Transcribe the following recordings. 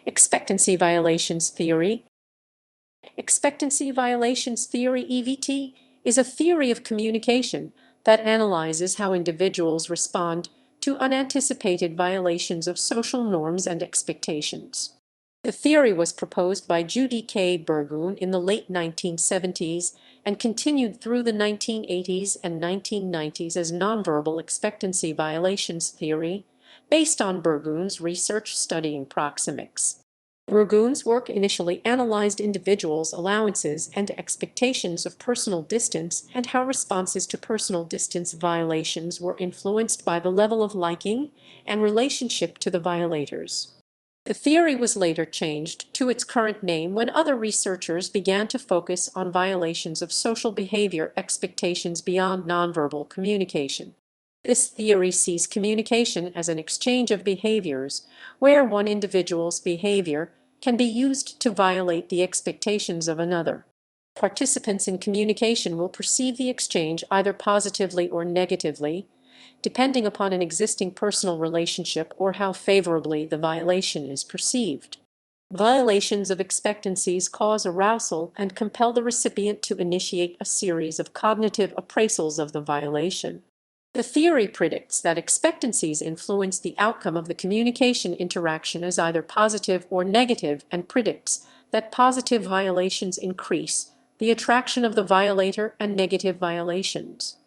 Expectancy violations theory. Expectancy violations theory (EVT) is a theory of communication that analyzes how individuals respond to unanticipated violations of social norms and expectations. The theory was proposed by Judee K. Burgoon in the late 1970s and continued through the 1980s and 1990s as nonverbal expectancy violations theory, based on Burgoon's research studying proxemics. Burgoon's work initially analyzed individuals' allowances and expectations of personal distance and how responses to personal distance violations were influenced by the level of liking and relationship to the violators. The theory was later changed to its current name when other researchers began to focus on violations of social behavior expectations beyond nonverbal communication. This theory sees communication as an exchange of behaviors, where one individual's behavior can be used to violate the expectations of another. Participants in communication will perceive the exchange either positively or negatively, depending upon an existing personal relationship or how favorably the violation is perceived. Violations of expectancies cause arousal and compel the recipient to initiate a series of cognitive appraisals of the violation. The theory predicts that expectancies influence the outcome of the communication interaction as either positive or negative and predicts that positive violations increase the attraction of the violator and negative violations.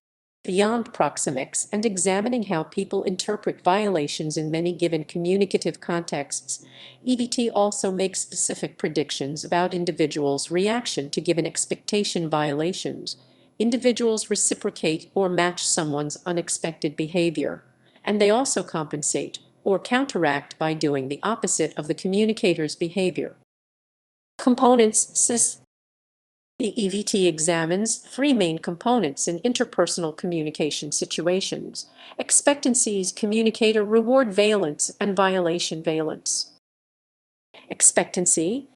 Beyond proxemics and examining how people interpret violations in many given communicative contexts, EVT also makes specific predictions about individuals' reaction to given expectation violations. Individuals reciprocate or match someone's unexpected behavior, and they also compensate or counteract by doing the opposite of the communicator's behavior. Components. The EVT examines three main components in interpersonal communication situations: expectancies, communicator reward valence, and violation valence. Expectancy.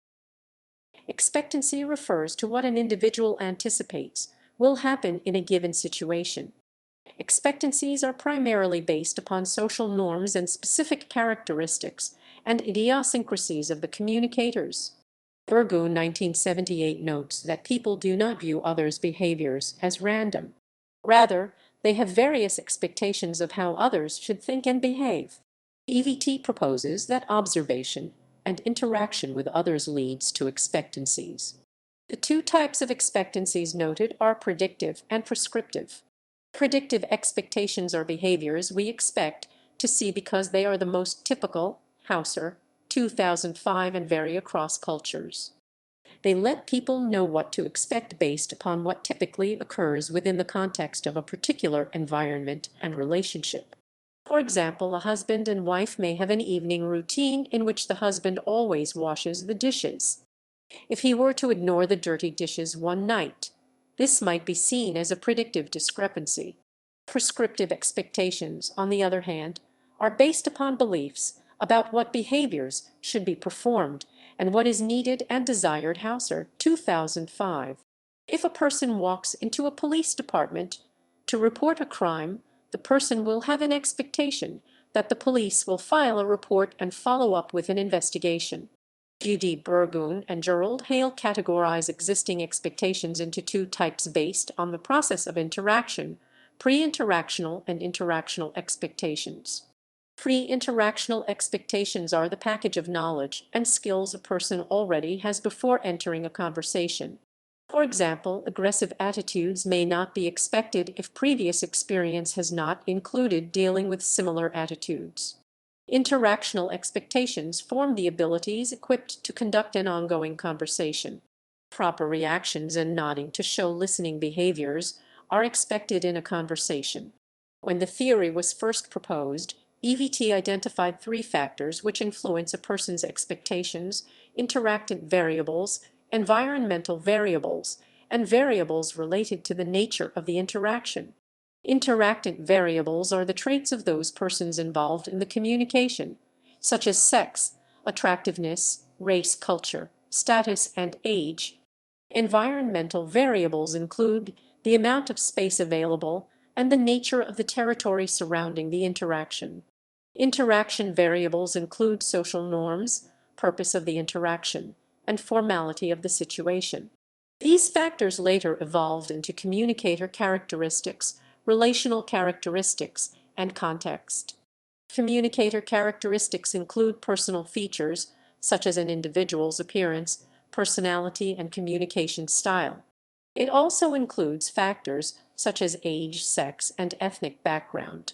Expectancy refers to what an individual anticipates will happen in a given situation. Expectancies are primarily based upon social norms and specific characteristics and idiosyncrasies of the communicators. Burgoon 1978 notes that people do not view others' behaviors as random. Rather, they have various expectations of how others should think and behave. EVT proposes that observation and interaction with others leads to expectancies. The two types of expectancies noted are predictive and prescriptive. Predictive expectations are behaviors we expect to see because they are the most typical, Hauser, 2005, and vary across cultures. They let people know what to expect based upon what typically occurs within the context of a particular environment and relationship. For example, a husband and wife may have an evening routine in which the husband always washes the dishes. If he were to ignore the dirty dishes one night, this might be seen as a predictive discrepancy. Prescriptive expectations, on the other hand, are based upon beliefs about what behaviors should be performed and what is needed and desired. Hauser, 2005. If a person walks into a police department to report a crime, the person will have an expectation that the police will file a report and follow up with an investigation. Judee Burgoon and Gerald Hale categorize existing expectations into two types based on the process of interaction: pre-interactional and interactional expectations. Pre-interactional expectations are the package of knowledge and skills a person already has before entering a conversation. For example, aggressive attitudes may not be expected if previous experience has not included dealing with similar attitudes. Interactional expectations form the abilities equipped to conduct an ongoing conversation. Proper reactions and nodding to show listening behaviors are expected in a conversation. When the theory was first proposed, EVT identified three factors which influence a person's expectations: interactant variables, environmental variables, and variables related to the nature of the interaction. Interactant variables are the traits of those persons involved in the communication, such as sex, attractiveness, race, culture, status, and age. Environmental variables include the amount of space available and the nature of the territory surrounding the interaction. Interaction variables include social norms, purpose of the interaction, and formality of the situation. These factors later evolved into communicator characteristics, relational characteristics, and context. Communicator characteristics include personal features, such as an individual's appearance, personality, and communication style. It also includes factors such as age, sex, and ethnic background.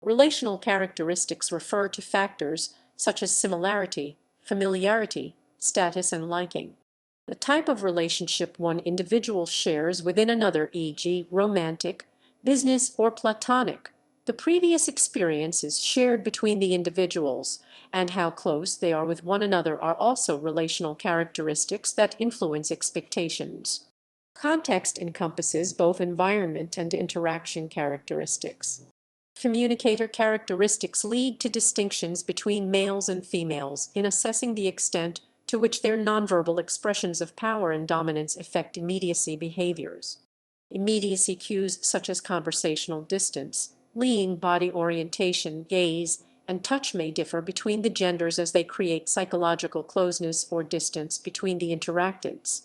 Relational characteristics refer to factors such as similarity, familiarity, status, and liking. The type of relationship one individual shares within another, e.g., romantic, business, or platonic, the previous experiences shared between the individuals, and how close they are with one another are also relational characteristics that influence expectations. Context encompasses both environment and interaction characteristics. Communicator characteristics lead to distinctions between males and females in assessing the extent to which their nonverbal expressions of power and dominance affect immediacy behaviors. Immediacy cues such as conversational distance, lean, body orientation, gaze, and touch may differ between the genders as they create psychological closeness or distance between the interactants.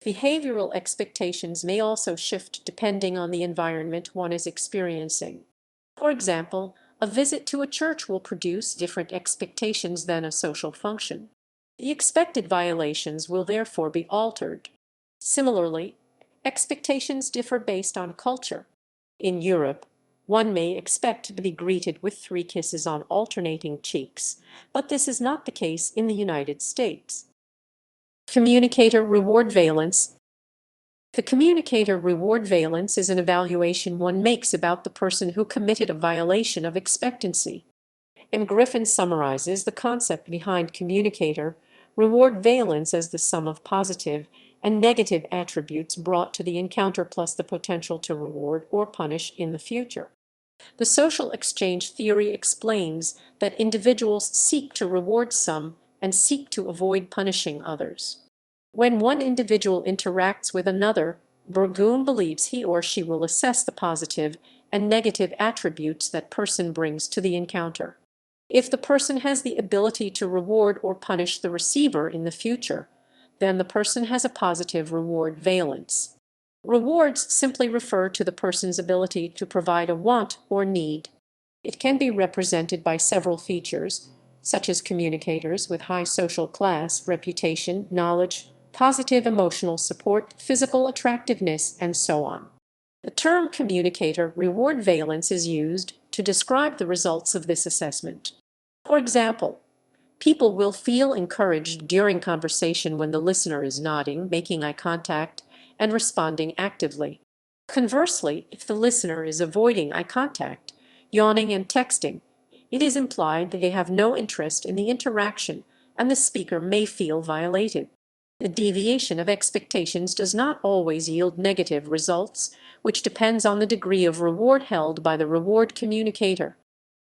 Behavioral expectations may also shift depending on the environment one is experiencing. For example, a visit to a church will produce different expectations than a social function. The expected violations will therefore be altered. Similarly, expectations differ based on culture. In Europe, one may expect to be greeted with 3 kisses on alternating cheeks, but this is not the case in the United States. Communicator reward valence. The communicator reward valence is an evaluation one makes about the person who committed a violation of expectancy. M. Griffin summarizes the concept behind communicator reward valence as the sum of positive and negative attributes brought to the encounter plus the potential to reward or punish in the future. The social exchange theory explains that individuals seek to reward some and seek to avoid punishing others. When one individual interacts with another, Burgoon believes he or she will assess the positive and negative attributes that person brings to the encounter. If the person has the ability to reward or punish the receiver in the future, then the person has a positive reward valence. Rewards simply refer to the person's ability to provide a want or need. It can be represented by several features, such as communicators with high social class, reputation, knowledge, positive emotional support, physical attractiveness, and so on. The term communicator reward valence is used to describe the results of this assessment. For example, people will feel encouraged during conversation when the listener is nodding, making eye contact, and responding actively. Conversely, if the listener is avoiding eye contact, yawning, and texting, it is implied that they have no interest in the interaction, and the speaker may feel violated. The deviation of expectations does not always yield negative results, which depends on the degree of reward held by the reward communicator.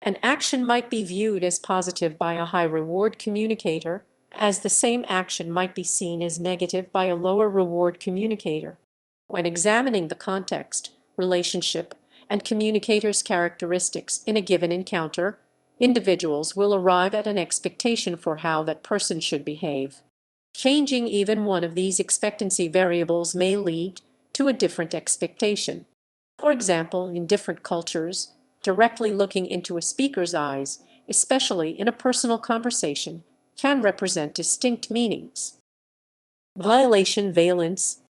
An action might be viewed as positive by a high reward communicator, as the same action might be seen as negative by a lower reward communicator. When examining the context, relationship, and communicator's characteristics in a given encounter, individuals will arrive at an expectation for how that person should behave. Changing even one of these expectancy variables may lead to a different expectation. For example, in different cultures, directly looking into a speaker's eyes, especially in a personal conversation, can represent distinct meanings. Violation valence.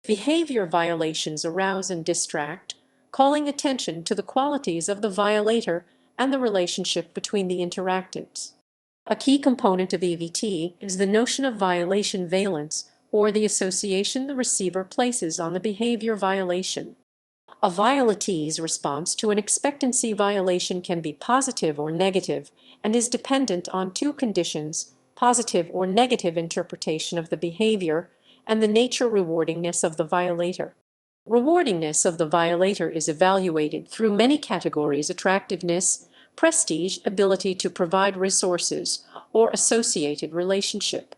Behavior violations arouse and distract, calling attention to the qualities of the violator and the relationship between the interactants. A key component of EVT is the notion of violation valence, or the association the receiver places on the behavior violation. A violetee's response to an expectancy violation can be positive or negative, and is dependent on 2 conditions: positive or negative interpretation of the behavior, and the nature rewardingness of the violator. Rewardingness of the violator is evaluated through many categories: attractiveness, prestige, ability to provide resources, or associated relationship.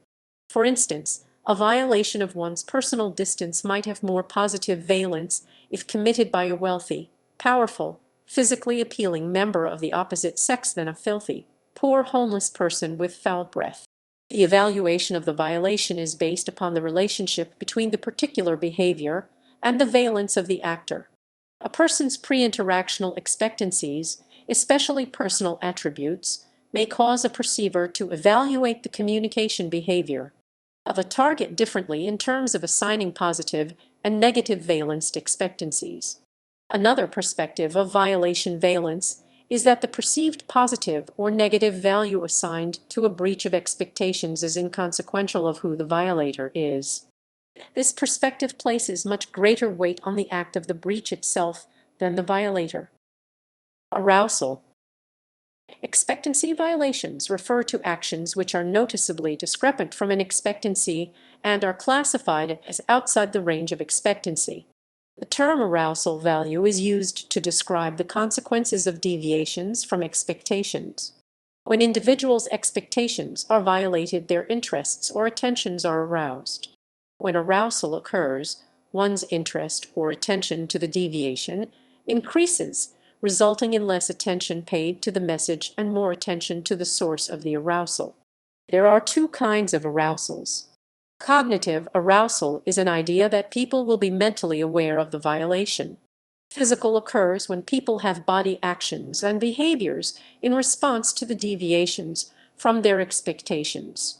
For instance, a violation of one's personal distance might have more positive valence if committed by a wealthy, powerful, physically appealing member of the opposite sex than a filthy, poor homeless person with foul breath. The evaluation of the violation is based upon the relationship between the particular behavior and the valence of the actor. A person's pre-interactional expectancies, especially personal attributes, may cause a perceiver to evaluate the communication behavior of a target differently in terms of assigning positive and negative valenced expectancies. Another perspective of violation valence is that the perceived positive or negative value assigned to a breach of expectations is inconsequential of who the violator is. This perspective places much greater weight on the act of the breach itself than the violator. Arousal. Expectancy violations refer to actions which are noticeably discrepant from an expectancy and are classified as outside the range of expectancy. The term arousal value is used to describe the consequences of deviations from expectations. When individuals' expectations are violated, their interests or attentions are aroused. When arousal occurs, one's interest or attention to the deviation increases, resulting in less attention paid to the message and more attention to the source of the arousal. There are two kinds of arousals. Cognitive arousal is an idea that people will be mentally aware of the violation. Physical occurs when people have body actions and behaviors in response to the deviations from their expectations.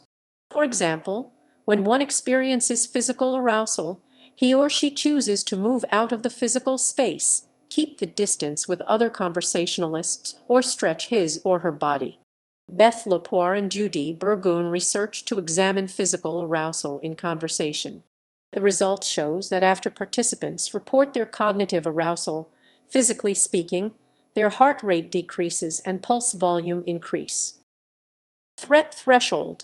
For example, when one experiences physical arousal, he or she chooses to move out of the physical space, keep the distance with other conversationalists, or stretch his or her body. Beth Lepore and Judee Burgoon researched to examine physical arousal in conversation. The result shows that after participants report their cognitive arousal, physically speaking, their heart rate decreases and pulse volume increase. Threat threshold.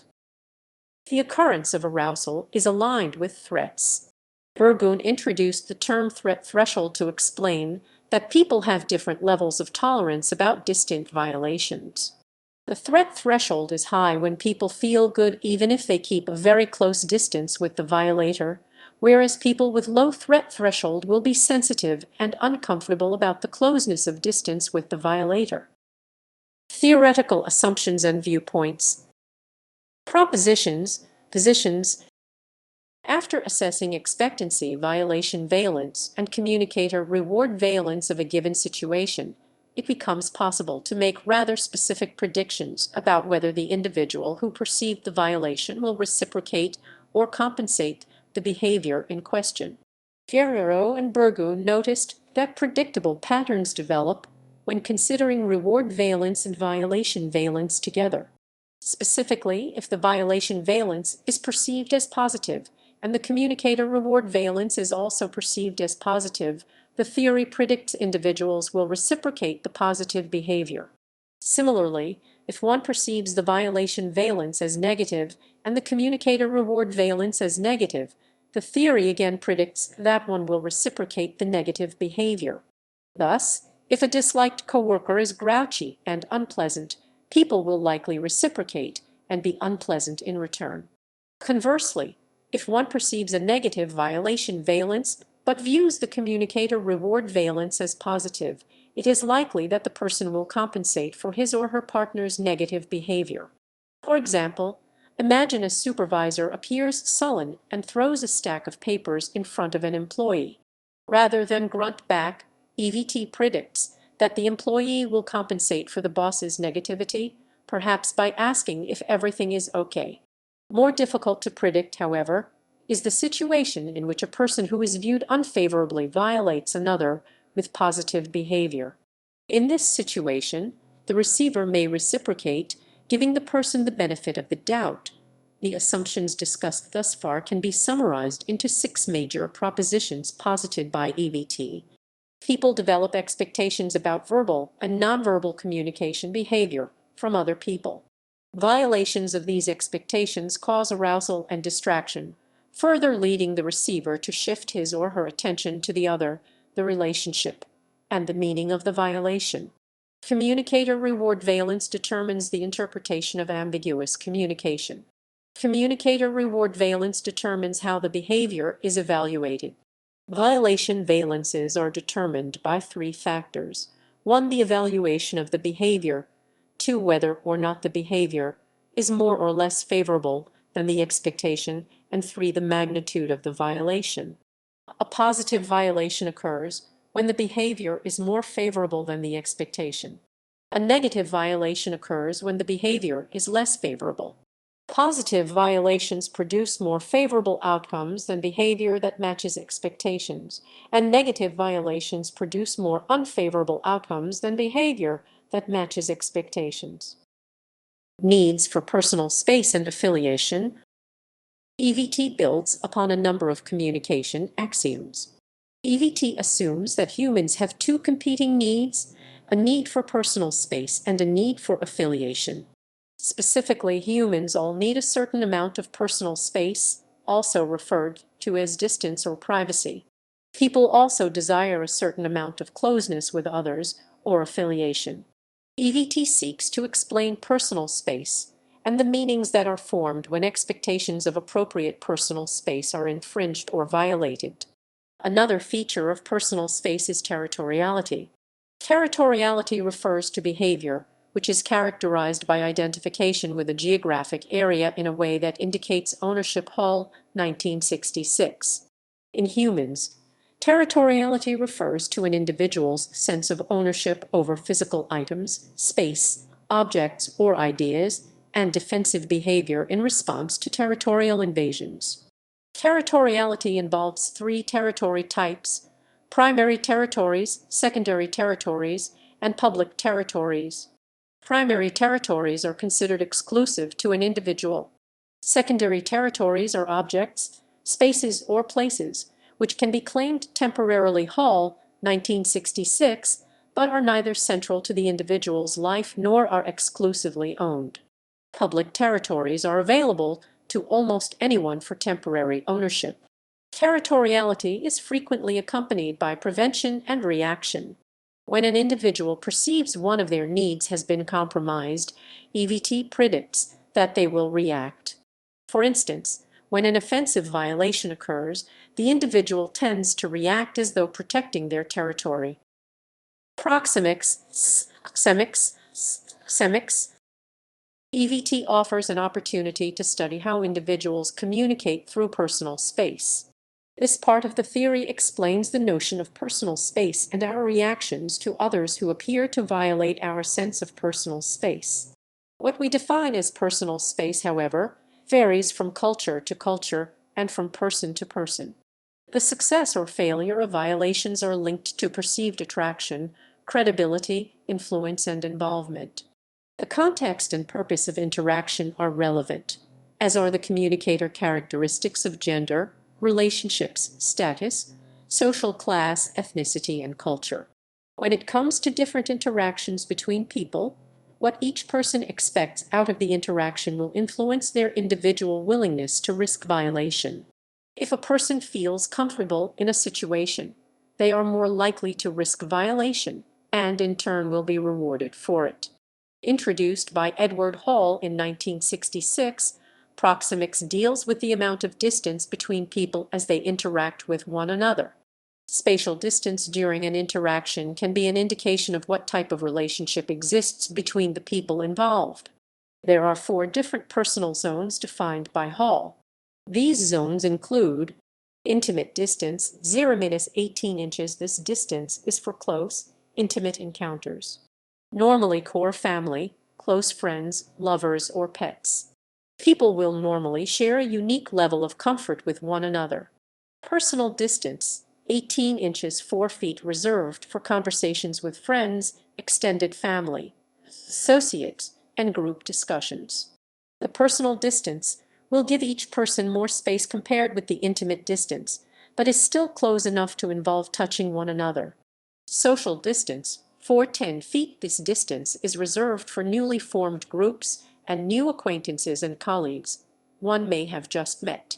The occurrence of arousal is aligned with threats. Burgoon introduced the term threat threshold to explain that people have different levels of tolerance about distinct violations. The threat threshold is high when people feel good even if they keep a very close distance with the violator, whereas people with low threat threshold will be sensitive and uncomfortable about the closeness of distance with the violator. Theoretical assumptions and viewpoints. Propositions, positions. After assessing expectancy, violation valence, and communicator reward valence of a given situation, it becomes possible to make rather specific predictions about whether the individual who perceived the violation will reciprocate or compensate the behavior in question. Guerrero and Burgoon noticed that predictable patterns develop when considering reward valence and violation valence together. Specifically, if the violation valence is perceived as positive and the communicator reward valence is also perceived as positive, the theory predicts individuals will reciprocate the positive behavior. Similarly, if one perceives the violation valence as negative and the communicator reward valence as negative, the theory again predicts that one will reciprocate the negative behavior. Thus, if a disliked coworker is grouchy and unpleasant, people will likely reciprocate and be unpleasant in return. Conversely, if one perceives a negative violation valence but views the communicator reward valence as positive, it is likely that the person will compensate for his or her partner's negative behavior. For example, imagine a supervisor appears sullen and throws a stack of papers in front of an employee. Rather than grunt back, EVT predicts that the employee will compensate for the boss's negativity, perhaps by asking if everything is okay. More difficult to predict, however, is the situation in which a person who is viewed unfavorably violates another with positive behavior. In this situation, the receiver may reciprocate, giving the person the benefit of the doubt. The assumptions discussed thus far can be summarized into 6 major propositions posited by EVT. People develop expectations about verbal and nonverbal communication behavior from other people. Violations of these expectations cause arousal and distraction, further leading the receiver to shift his or her attention to the other, the relationship, and the meaning of the violation. Communicator reward valence determines the interpretation of ambiguous communication. Communicator reward valence determines how the behavior is evaluated. Violation valences are determined by 3 factors. 1. The evaluation of the behavior. 2. Whether or not the behavior is more or less favorable than the expectation, and 3. The magnitude of the violation. A positive violation occurs when the behavior is more favorable than the expectation. A negative violation occurs when the behavior is less favorable. Positive violations produce more favorable outcomes than behavior that matches expectations, and negative violations produce more unfavorable outcomes than behavior that matches expectations. Needs for personal space and affiliation. EVT builds upon a number of communication axioms. EVT assumes that humans have two competing needs, a need for personal space and a need for affiliation. Specifically, humans all need a certain amount of personal space, also referred to as distance or privacy. People also desire a certain amount of closeness with others or affiliation. EVT seeks to explain personal space and the meanings that are formed when expectations of appropriate personal space are infringed or violated. Another feature of personal space is territoriality. Territoriality refers to behavior which is characterized by identification with a geographic area in a way that indicates ownership. Hall, 1966. In humans, territoriality refers to an individual's sense of ownership over physical items, space, objects, or ideas, and defensive behavior in response to territorial invasions. Territoriality involves 3 territory types: primary territories, secondary territories, and public territories. Primary territories are considered exclusive to an individual. Secondary territories are objects, spaces, or places which can be claimed temporarily. Hall, 1966, but are neither central to the individual's life nor are exclusively owned. Public territories are available to almost anyone for temporary ownership. Territoriality is frequently accompanied by prevention and reaction. When an individual perceives one of their needs has been compromised, EVT predicts that they will react. For instance, when an offensive violation occurs, the individual tends to react as though protecting their territory. Proxemics. EVT offers an opportunity to study how individuals communicate through personal space. This part of the theory explains the notion of personal space and our reactions to others who appear to violate our sense of personal space. What we define as personal space, however, varies from culture to culture and from person to person. The success or failure of violations are linked to perceived attraction, credibility, influence, and involvement. The context and purpose of interaction are relevant, as are the communicator characteristics of gender, relationships, status, social class, ethnicity, and culture. When it comes to different interactions between people, what each person expects out of the interaction will influence their individual willingness to risk violation. If a person feels comfortable in a situation, they are more likely to risk violation and in turn will be rewarded for it. Introduced by Edward Hall in 1966, proxemics deals with the amount of distance between people as they interact with one another. Spatial distance during an interaction can be an indication of what type of relationship exists between the people involved. There are 4 different personal zones defined by Hall. These zones include intimate distance, 0-18 inches. This distance is for close, intimate encounters. Normally core family, close friends, lovers, or pets. People will normally share a unique level of comfort with one another. Personal distance, 18 inches 4 feet, reserved for conversations with friends, extended family, associates, and group discussions. The personal distance will give each person more space compared with the intimate distance, but is still close enough to involve touching one another. Social distance, 10 feet. This distance is reserved for newly formed groups and new acquaintances and colleagues one may have just met.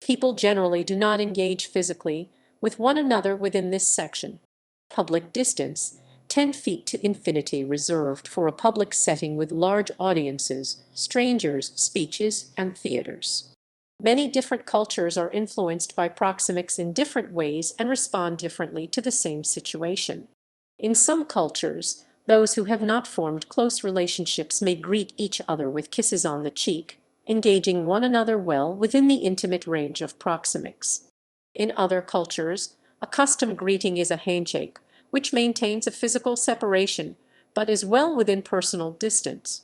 People generally do not engage physically with one another within this section. Public distance, 10 feet to infinity, reserved for a public setting with large audiences, strangers, speeches, and theaters. Many different cultures are influenced by proxemics in different ways and respond differently to the same situation. In some cultures, Those who have not formed close relationships may greet each other with kisses on the cheek, engaging one another well within the intimate range of proxemics. In other cultures, a custom greeting is a handshake, which maintains a physical separation, but is well within personal distance.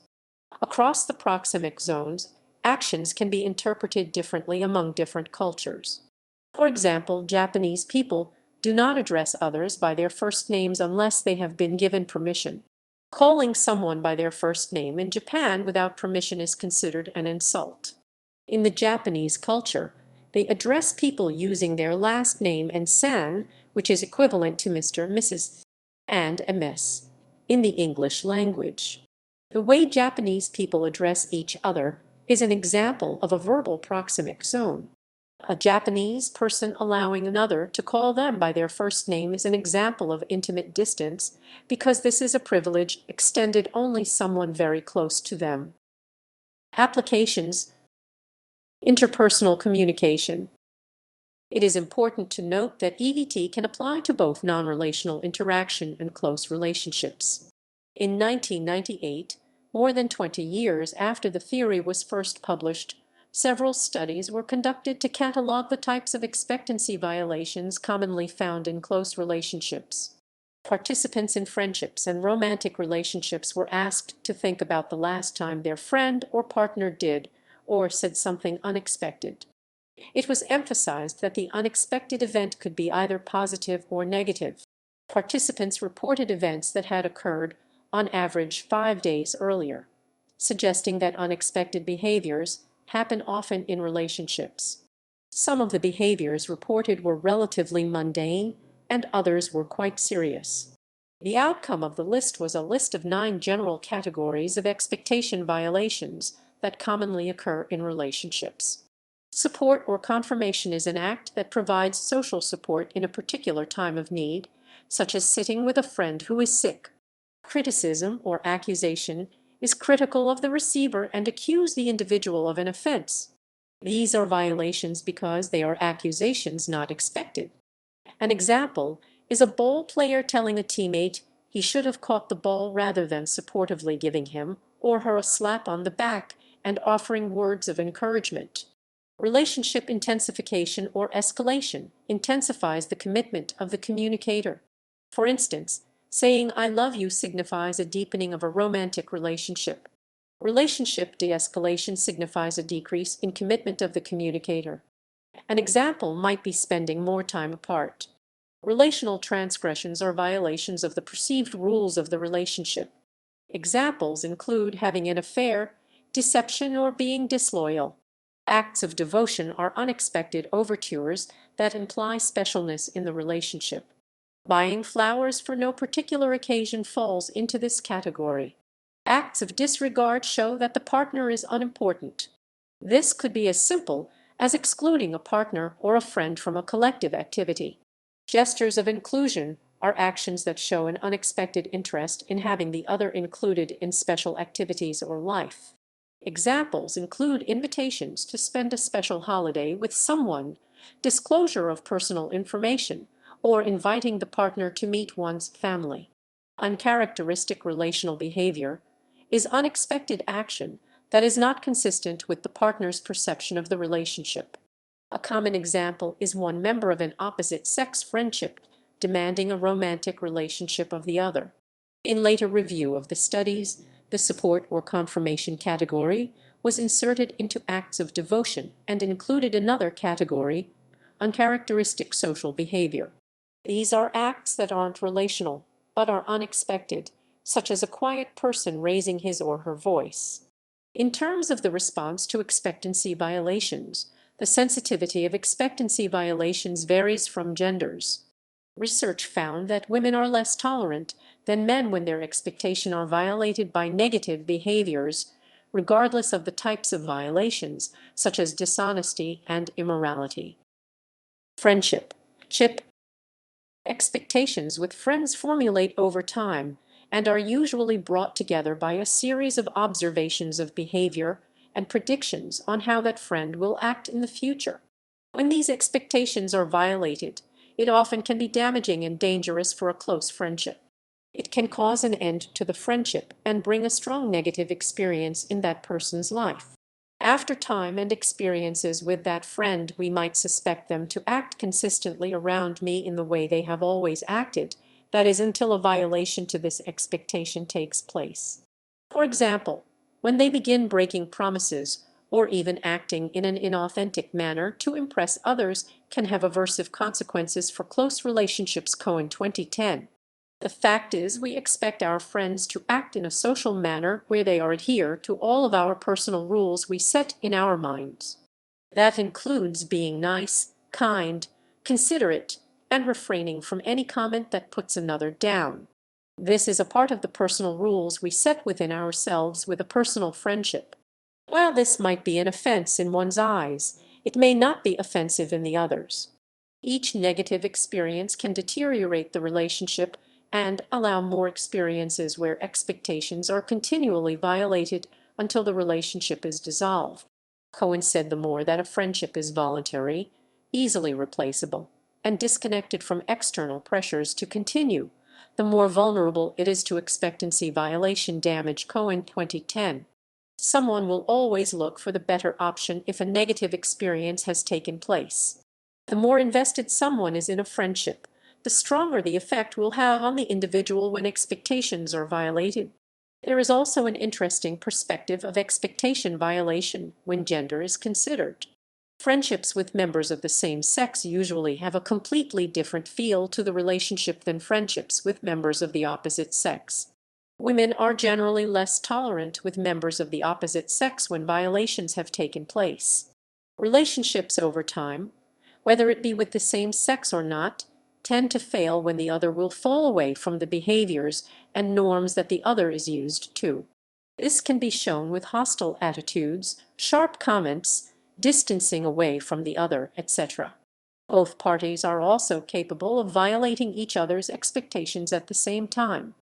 Across the proxemic zones, actions can be interpreted differently among different cultures. For example, Japanese people do not address others by their first names unless they have been given permission. Calling someone by their first name in Japan without permission is considered an insult. In the Japanese culture, they address people using their last name and san, which is equivalent to Mr., Mrs., and ms in the English language. The way Japanese people address each other is an example of a verbal proxemic zone. A Japanese person allowing another to call them by their first name is an example of intimate distance because this is a privilege extended only someone very close to them. Applications. Interpersonal communication. It is important to note that EVT can apply to both non-relational interaction and close relationships. In 1998, more than 20 years after the theory was first published, several studies were conducted to catalog the types of expectancy violations commonly found in close relationships. Participants in friendships and romantic relationships were asked to think about the last time their friend or partner did or said something unexpected. It was emphasized that the unexpected event could be either positive or negative. Participants reported events that had occurred on average 5 days earlier, suggesting that unexpected behaviors happen often in relationships. Some of the behaviors reported were relatively mundane, and others were quite serious. The outcome of the list was a list of 9 general categories of expectation violations that commonly occur in relationships. Support or confirmation is an act that provides social support in a particular time of need, such as sitting with a friend who is sick. Criticism or accusation is critical of the receiver and accuse the individual of an offense. These are violations because they are accusations not expected. An example is a ball player telling a teammate he should have caught the ball rather than supportively giving him or her a slap on the back and offering words of encouragement. Relationship intensification or escalation intensifies the commitment of the communicator. For instance, saying "I love you" signifies a deepening of a romantic relationship. Relationship de-escalation signifies a decrease in commitment of the communicator. An example might be spending more time apart. Relational transgressions are violations of the perceived rules of the relationship. Examples include having an affair, deception, or being disloyal. Acts of devotion are unexpected overtures that imply specialness in the relationship. Buying flowers for no particular occasion falls into this category. Acts of disregard show that the partner is unimportant. This could be as simple as excluding a partner or a friend from a collective activity. Gestures of inclusion are actions that show an unexpected interest in having the other included in special activities or life. Examples include invitations to spend a special holiday with someone, disclosure of personal information, or inviting the partner to meet one's family. Uncharacteristic relational behavior is unexpected action that is not consistent with the partner's perception of the relationship. A common example is one member of an opposite-sex friendship demanding a romantic relationship of the other. In later review of the studies, the support or confirmation category was inserted into acts of devotion and included another category, uncharacteristic social behavior. These are acts that aren't relational, but are unexpected, such as a quiet person raising his or her voice. In terms of the response to expectancy violations, the sensitivity of expectancy violations varies from genders. Research found that women are less tolerant than men when their expectations are violated by negative behaviors, regardless of the types of violations, such as dishonesty and immorality. Friendship. Chip. Expectations with friends formulate over time and are usually brought together by a series of observations of behavior and predictions on how that friend will act in the future. When these expectations are violated, it often can be damaging and dangerous for a close friendship. It can cause an end to the friendship and bring a strong negative experience in that person's life. After time and experiences with that friend, we might suspect them to act consistently around me in the way they have always acted, that is, until a violation to this expectation takes place. For example, when they begin breaking promises or even acting in an inauthentic manner to impress others can have aversive consequences for close relationships. Cohen 2010. The fact is, we expect our friends to act in a social manner where they adhere to all of our personal rules we set in our minds. That includes being nice, kind, considerate, and refraining from any comment that puts another down. This is a part of the personal rules we set within ourselves with a personal friendship. While this might be an offense in one's eyes, it may not be offensive in the others. Each negative experience can deteriorate the relationship and allow more experiences where expectations are continually violated until the relationship is dissolved. Cohen said the more that a friendship is voluntary, easily replaceable, and disconnected from external pressures to continue, the more vulnerable it is to expectancy violation damage. Cohen 2010. Someone will always look for the better option if a negative experience has taken place. The more invested someone is in a friendship, the stronger the effect will have on the individual when expectations are violated. There is also an interesting perspective of expectation violation when gender is considered. Friendships with members of the same sex usually have a completely different feel to the relationship than friendships with members of the opposite sex. Women are generally less tolerant with members of the opposite sex when violations have taken place. Relationships over time, whether it be with the same sex or not, tend to fail when the other will fall away from the behaviors and norms that the other is used to. This can be shown with hostile attitudes, sharp comments, distancing away from the other, etc. Both parties are also capable of violating each other's expectations at the same time.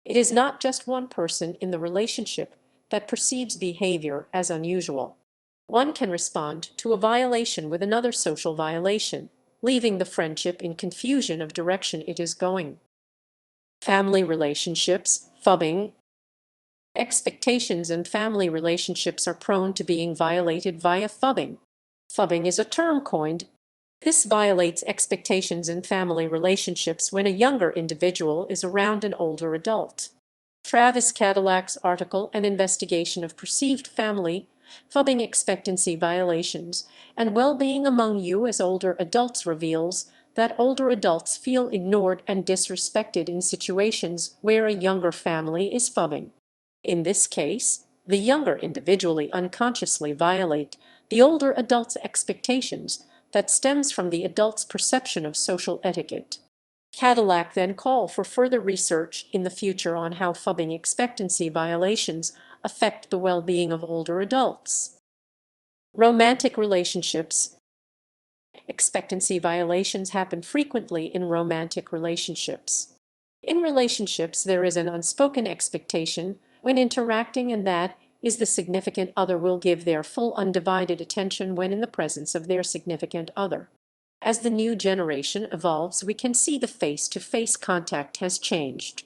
It is not just one person in the relationship that perceives behavior as unusual. One can respond to a violation with another social violation, leaving the friendship in confusion of direction it is going. Family relationships, phubbing. Expectations and family relationships are prone to being violated via phubbing. Phubbing is a term coined. This violates expectations in family relationships when a younger individual is around an older adult. Travis Cadillac's article, An Investigation of Perceived Family, Phubbing Expectancy Violations, and Well-Being Among You as Older Adults reveals that older adults feel ignored and disrespected in situations where a younger family is phubbing. In this case, the younger individually unconsciously violate the older adult's expectations that stems from the adult's perception of social etiquette. Cadillac then called for further research in the future on how phubbing expectancy violations affect the well-being of older adults. Romantic relationships. Expectancy violations happen frequently in romantic relationships. In relationships, there is an unspoken expectation when interacting, and that is the significant other will give their full undivided attention when in the presence of their significant other. As the new generation evolves, we can see the face-to-face contact has changed.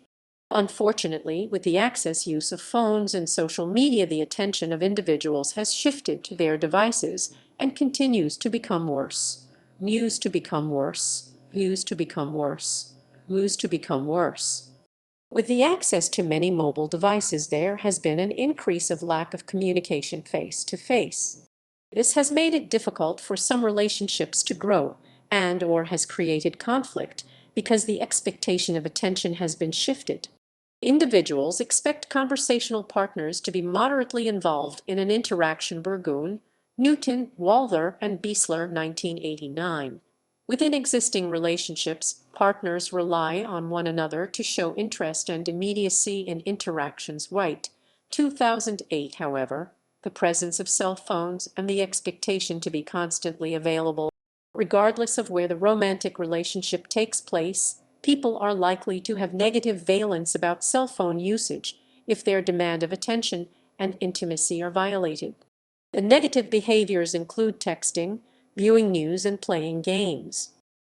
Unfortunately, with the access use of phones and social media, the attention of individuals has shifted to their devices and continues to become worse. News to become worse. News to become worse. News to become worse. With the access to many mobile devices, there has been an increase of lack of communication face-to-face. This has made it difficult for some relationships to grow and/or has created conflict because the expectation of attention has been shifted. Individuals expect conversational partners to be moderately involved in an interaction. Burgoon, Newton, Walther, and Biesler, 1989. Within existing relationships, partners rely on one another to show interest and immediacy in interactions. White, 2008. However, the presence of cell phones and the expectation to be constantly available, regardless of where the romantic relationship takes place, people are likely to have negative valence about cell phone usage if their demand of attention and intimacy are violated. The negative behaviors include texting, viewing news, and playing games.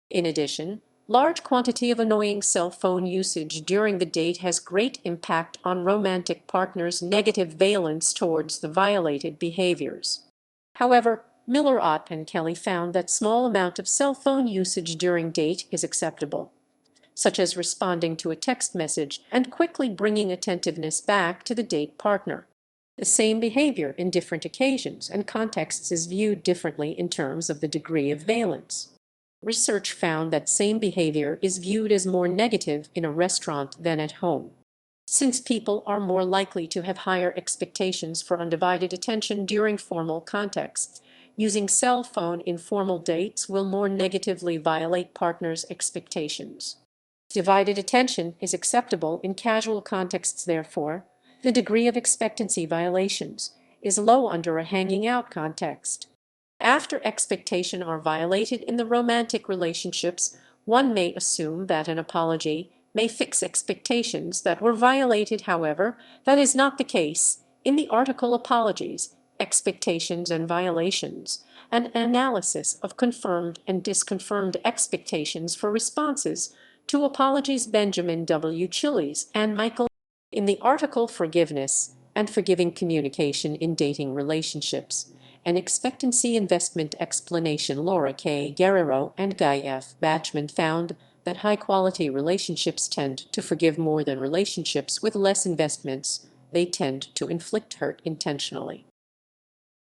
In addition, Large quantity of annoying cell phone usage during the date has great impact on romantic partners' negative valence towards the violated behaviors. However, Miller, Ott, and Kelly found that small amount of cell phone usage during date is acceptable, such as responding to a text message and quickly bringing attentiveness back to the date partner. The same behavior in different occasions and contexts is viewed differently in terms of the degree of valence. Research found that same behavior is viewed as more negative in a restaurant than at home, since people are more likely to have higher expectations for undivided attention during formal contexts. Using cell phone in formal dates will more negatively violate partners' expectations. Divided attention is acceptable in casual contexts, therefore, the degree of expectancy violations is low under a hanging out context. After expectation are violated in the romantic relationships, one may assume that an apology may fix expectations that were violated. However, that is not the case. In the article Apologies, Expectations and Violations, an analysis of confirmed and disconfirmed expectations for responses to apologies, Benjamin W. Chiles and Michael. In the article Forgiveness and Forgiving Communication in Dating Relationships, an expectancy investment explanation, Laura K. Guerrero and Guy F. Bachman found that high-quality relationships tend to forgive more than relationships with less investments. They tend to inflict hurt intentionally.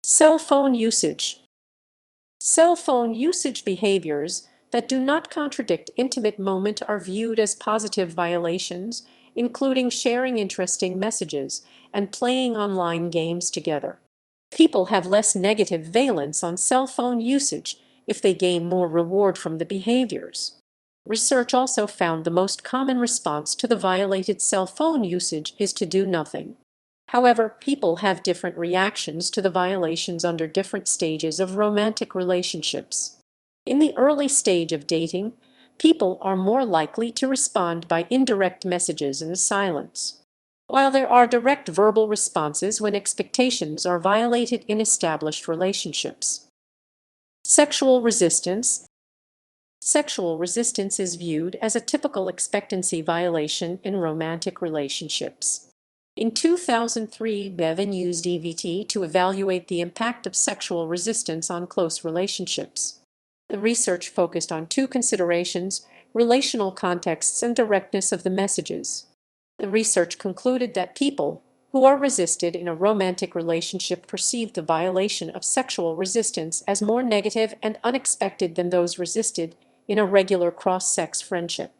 Cell phone usage. Cell phone usage behaviors that do not contradict intimate moment are viewed as positive violations, including sharing interesting messages and playing online games together. People have less negative valence on cell phone usage if they gain more reward from the behaviors. Research also found the most common response to the violated cell phone usage is to do nothing. However, people have different reactions to the violations under different stages of romantic relationships. In the early stage of dating, people are more likely to respond by indirect messages and silence, while there are direct verbal responses when expectations are violated in established relationships. Sexual resistance. Sexual resistance is viewed as a typical expectancy violation in romantic relationships. In 2003, Bevan used EVT to evaluate the impact of sexual resistance on close relationships. The research focused on two considerations: relational contexts and directness of the messages. The research concluded that people who are resisted in a romantic relationship perceive the violation of sexual resistance as more negative and unexpected than those resisted in a regular cross-sex friendship.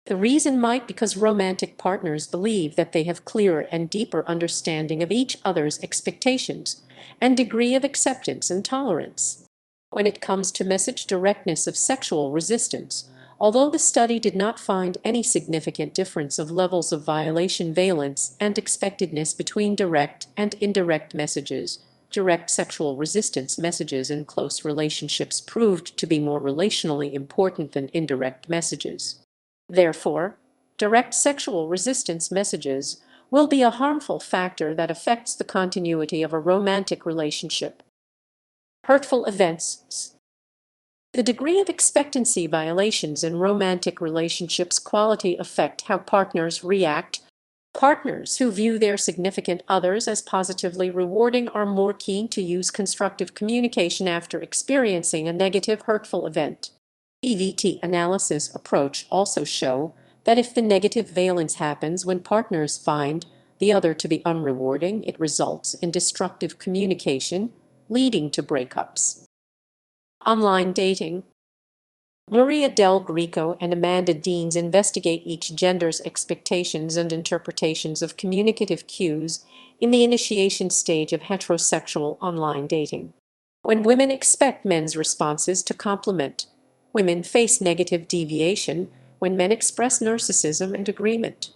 The reason might be because romantic partners believe that they have clearer and deeper understanding of each other's expectations and degree of acceptance and tolerance. When it comes to message directness of sexual resistance, although the study did not find any significant difference of levels of violation valence and expectedness between direct and indirect messages, direct sexual resistance messages in close relationships proved to be more relationally important than indirect messages. Therefore, direct sexual resistance messages will be a harmful factor that affects the continuity of a romantic relationship. Hurtful events. The degree of expectancy violations in romantic relationships quality affect how partners react. Partners who view their significant others as positively rewarding are more keen to use constructive communication after experiencing a negative hurtful event. EVT analysis approach also show that if the negative valence happens when partners find the other to be unrewarding, it results in destructive communication, leading to breakups. Online dating. Maria Del Greco and Amanda Deans investigate each gender's expectations and interpretations of communicative cues in the initiation stage of heterosexual online dating. When women expect men's responses to complement, women face negative deviation when men express narcissism and agreement.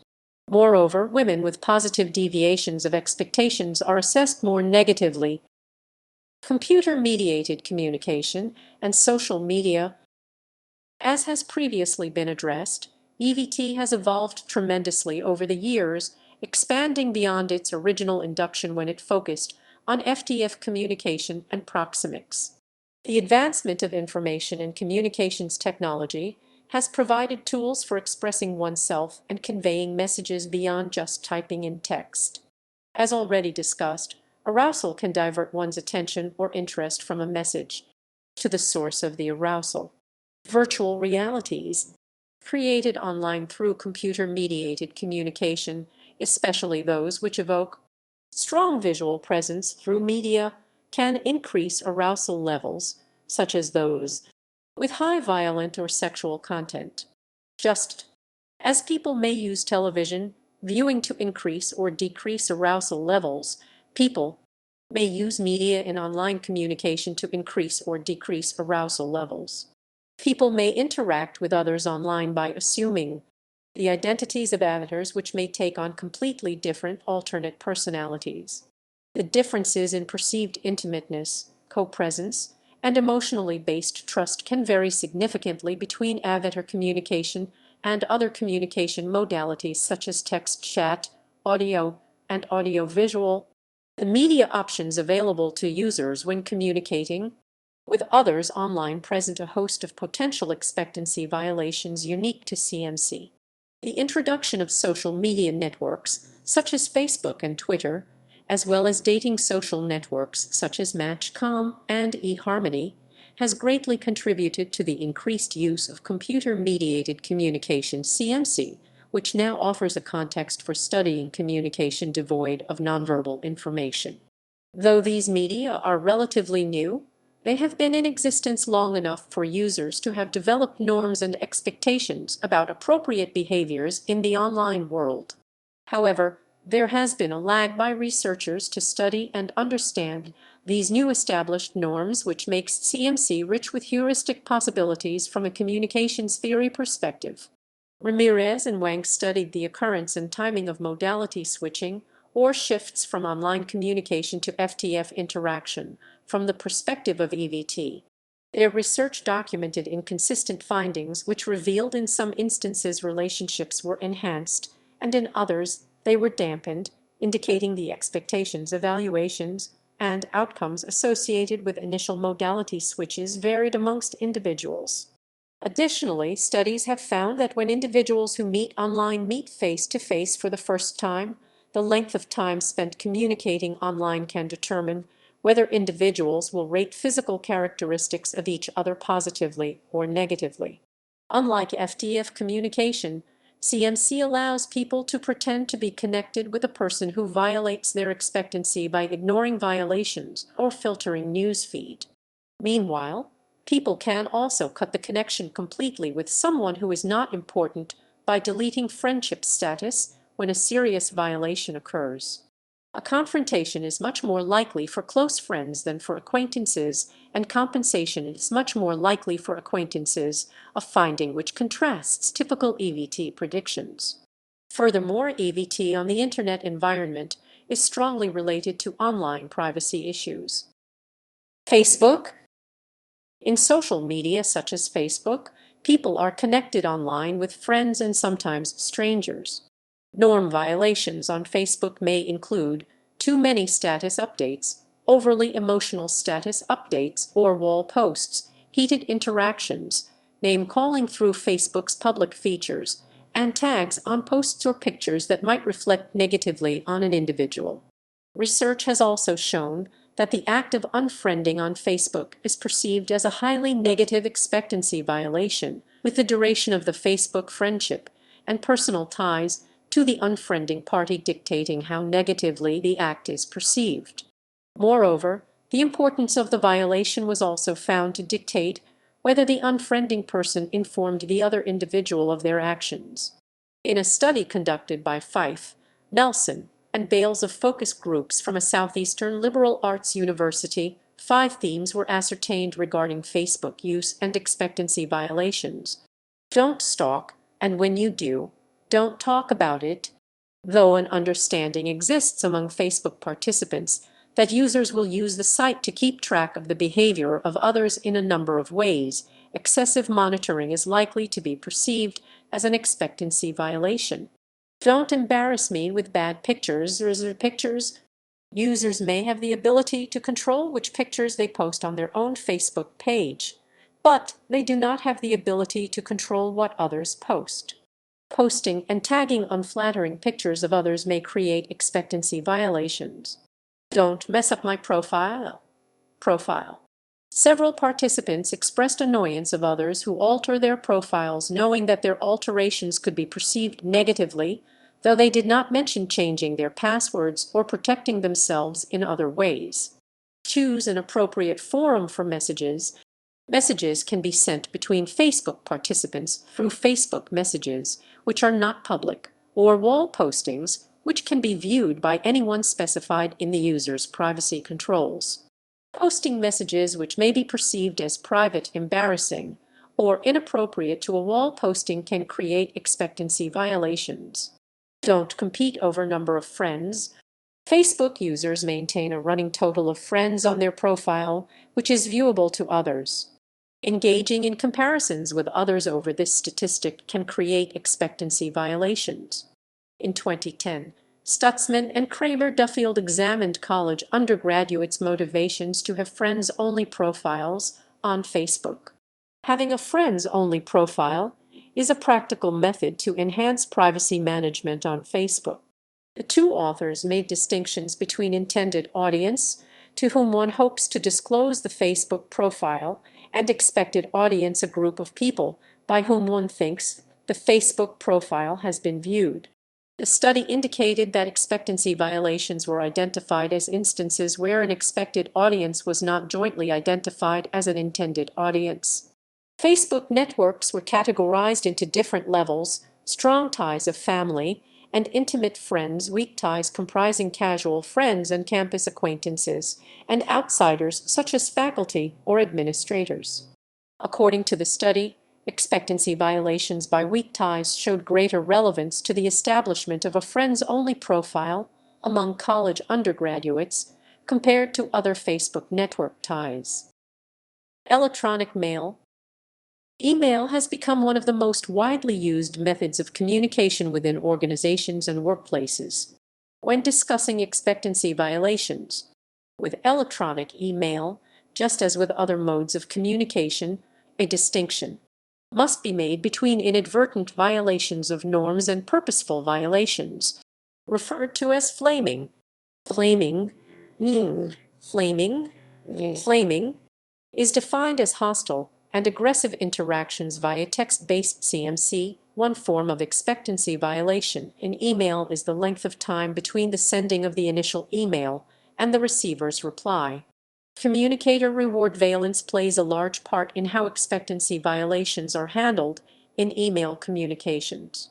Moreover, women with positive deviations of expectations are assessed more negatively. Computer-mediated communication and social media. As has previously been addressed, EVT has evolved tremendously over the years, expanding beyond its original induction when it focused on FTF communication and proxemics. The advancement of information and communications technology has provided tools for expressing oneself and conveying messages beyond just typing in text. As already discussed, arousal can divert one's attention or interest from a message to the source of the arousal. Virtual realities, created online through computer-mediated communication, especially those which evoke strong visual presence through media, can increase arousal levels, such as those with high violent or sexual content. Just as people may use television viewing to increase or decrease arousal levels, people may use media in online communication to increase or decrease arousal levels. People may interact with others online by assuming the identities of avatars which may take on completely different alternate personalities. The differences in perceived intimateness, co-presence, and emotionally based trust can vary significantly between avatar communication and other communication modalities such as text chat, audio, and audiovisual. The media options available to users when communicating with others online present a host of potential expectancy violations unique to CMC. The introduction of social media networks, such as Facebook and Twitter, as well as dating social networks such as Match.com and eHarmony, has greatly contributed to the increased use of computer-mediated communication (CMC), which now offers a context for studying communication devoid of nonverbal information. Though these media are relatively new, they have been in existence long enough for users to have developed norms and expectations about appropriate behaviors in the online world. However, there has been a lag by researchers to study and understand these new established norms, which makes CMC rich with heuristic possibilities from a communications theory perspective. Ramirez and Wang studied the occurrence and timing of modality switching, or shifts from online communication to FTF interaction, from the perspective of EVT. Their research documented inconsistent findings which revealed in some instances relationships were enhanced, and in others they were dampened, indicating the expectations, evaluations, and outcomes associated with initial modality switches varied amongst individuals. Additionally, studies have found that when individuals who meet online meet face-to-face for the first time, the length of time spent communicating online can determine whether individuals will rate physical characteristics of each other positively or negatively. Unlike FTF communication, CMC allows people to pretend to be connected with a person who violates their expectancy by ignoring violations or filtering news feed. Meanwhile, people can also cut the connection completely with someone who is not important by deleting friendship status when a serious violation occurs. A confrontation is much more likely for close friends than for acquaintances, and compensation is much more likely for acquaintances, a finding which contrasts typical EVT predictions. Furthermore, EVT on the Internet environment is strongly related to online privacy issues. Facebook. In social media such as Facebook, people are connected online with friends and sometimes strangers. Norm violations on Facebook may include too many status updates, overly emotional status updates or wall posts, heated interactions, name calling through Facebook's public features, and tags on posts or pictures that might reflect negatively on an individual. Research has also shown that the act of unfriending on Facebook is perceived as a highly negative expectancy violation, with the duration of the Facebook friendship and personal ties to the unfriending party dictating how negatively the act is perceived. Moreover, the importance of the violation was also found to dictate whether the unfriending person informed the other individual of their actions. In a study conducted by Fife, Nelson, and Bales of focus groups from a southeastern liberal arts university, 5 themes were ascertained regarding Facebook use and expectancy violations. Don't stalk, and when you do, don't talk about it. Though an understanding exists among Facebook participants that users will use the site to keep track of the behavior of others in a number of ways, excessive monitoring is likely to be perceived as an expectancy violation. Don't embarrass me with bad pictures or pictures. Users may have the ability to control which pictures they post on their own Facebook page. but they do not have the ability to control what others post. Posting and tagging unflattering pictures of others may create expectancy violations. Don't mess up my profile. Several participants expressed annoyance of others who alter their profiles, knowing that their alterations could be perceived negatively, though they did not mention changing their passwords or protecting themselves in other ways. Choose an appropriate forum for messages. Messages can be sent between Facebook participants through Facebook messages, which are not public, or wall postings, which can be viewed by anyone specified in the user's privacy controls. Posting messages which may be perceived as private, embarrassing, or inappropriate to a wall posting can create expectancy violations. Don't compete over number of friends. Facebook users maintain a running total of friends on their profile, which is viewable to others. Engaging in comparisons with others over this statistic can create expectancy violations. In 2010, Stutzman and Kramer-Duffield examined college undergraduates' motivations to have friends-only profiles on Facebook. Having a friends-only profile is a practical method to enhance privacy management on Facebook. The two authors made distinctions between intended audience, to whom one hopes to disclose the Facebook profile, and expected audience, a group of people by whom one thinks the Facebook profile has been viewed. The study indicated that expectancy violations were identified as instances where an expected audience was not jointly identified as an intended audience. Facebook networks were categorized into different levels: strong ties of family and intimate friends, weak ties comprising casual friends and campus acquaintances, and outsiders such as faculty or administrators. According to the study, expectancy violations by weak ties showed greater relevance to the establishment of a friends-only profile among college undergraduates compared to other Facebook network ties. Electronic mail. Email has become one of the most widely used methods of communication within organizations and workplaces. When discussing expectancy violations, with electronic email, just as with other modes of communication, a distinction must be made between inadvertent violations of norms and purposeful violations, referred to as flaming. Flaming, flaming, flaming is defined as hostile and aggressive interactions via text-based CMC. One form of expectancy violation in email is the length of time between the sending of the initial email and the receiver's reply. Communicator reward valence plays a large part in how expectancy violations are handled in email communications.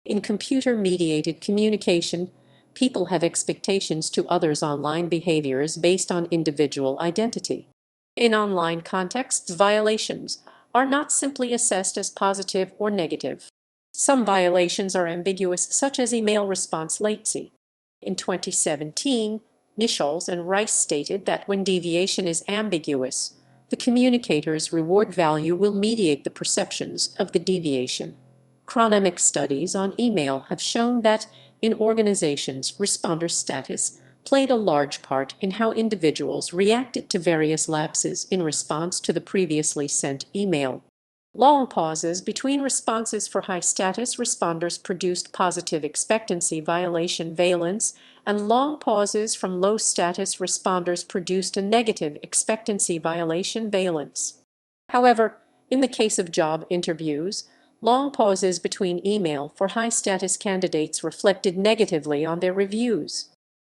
In computer-mediated communication, people have expectations to others' online behaviors based on individual identity. In online contexts, violations are not simply assessed as positive or negative. Some violations are ambiguous, such as email response latency. In 2017, Nichols and Rice stated that when deviation is ambiguous, the communicator's reward value will mediate the perceptions of the deviation. Chronemic studies on email have shown that in organizations, responder status played a large part in how individuals reacted to various lapses in response to the previously sent email. Long pauses between responses for high-status responders produced positive expectancy violation valence, and long pauses from low-status responders produced a negative expectancy violation valence. However, in the case of job interviews, long pauses between email for high-status candidates reflected negatively on their reviews.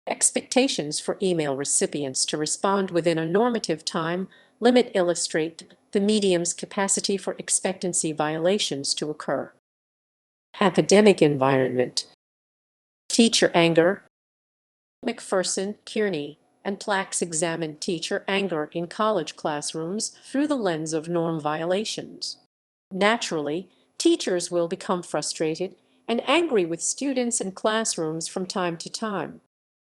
Expectations for email recipients to respond within a normative time limit illustrate the medium's capacity for expectancy violations to occur. Academic environment. Teacher anger. McPherson, Kearney, and Plax examined teacher anger in college classrooms through the lens of norm violations. Naturally, teachers will become frustrated and angry with students in classrooms from time to time.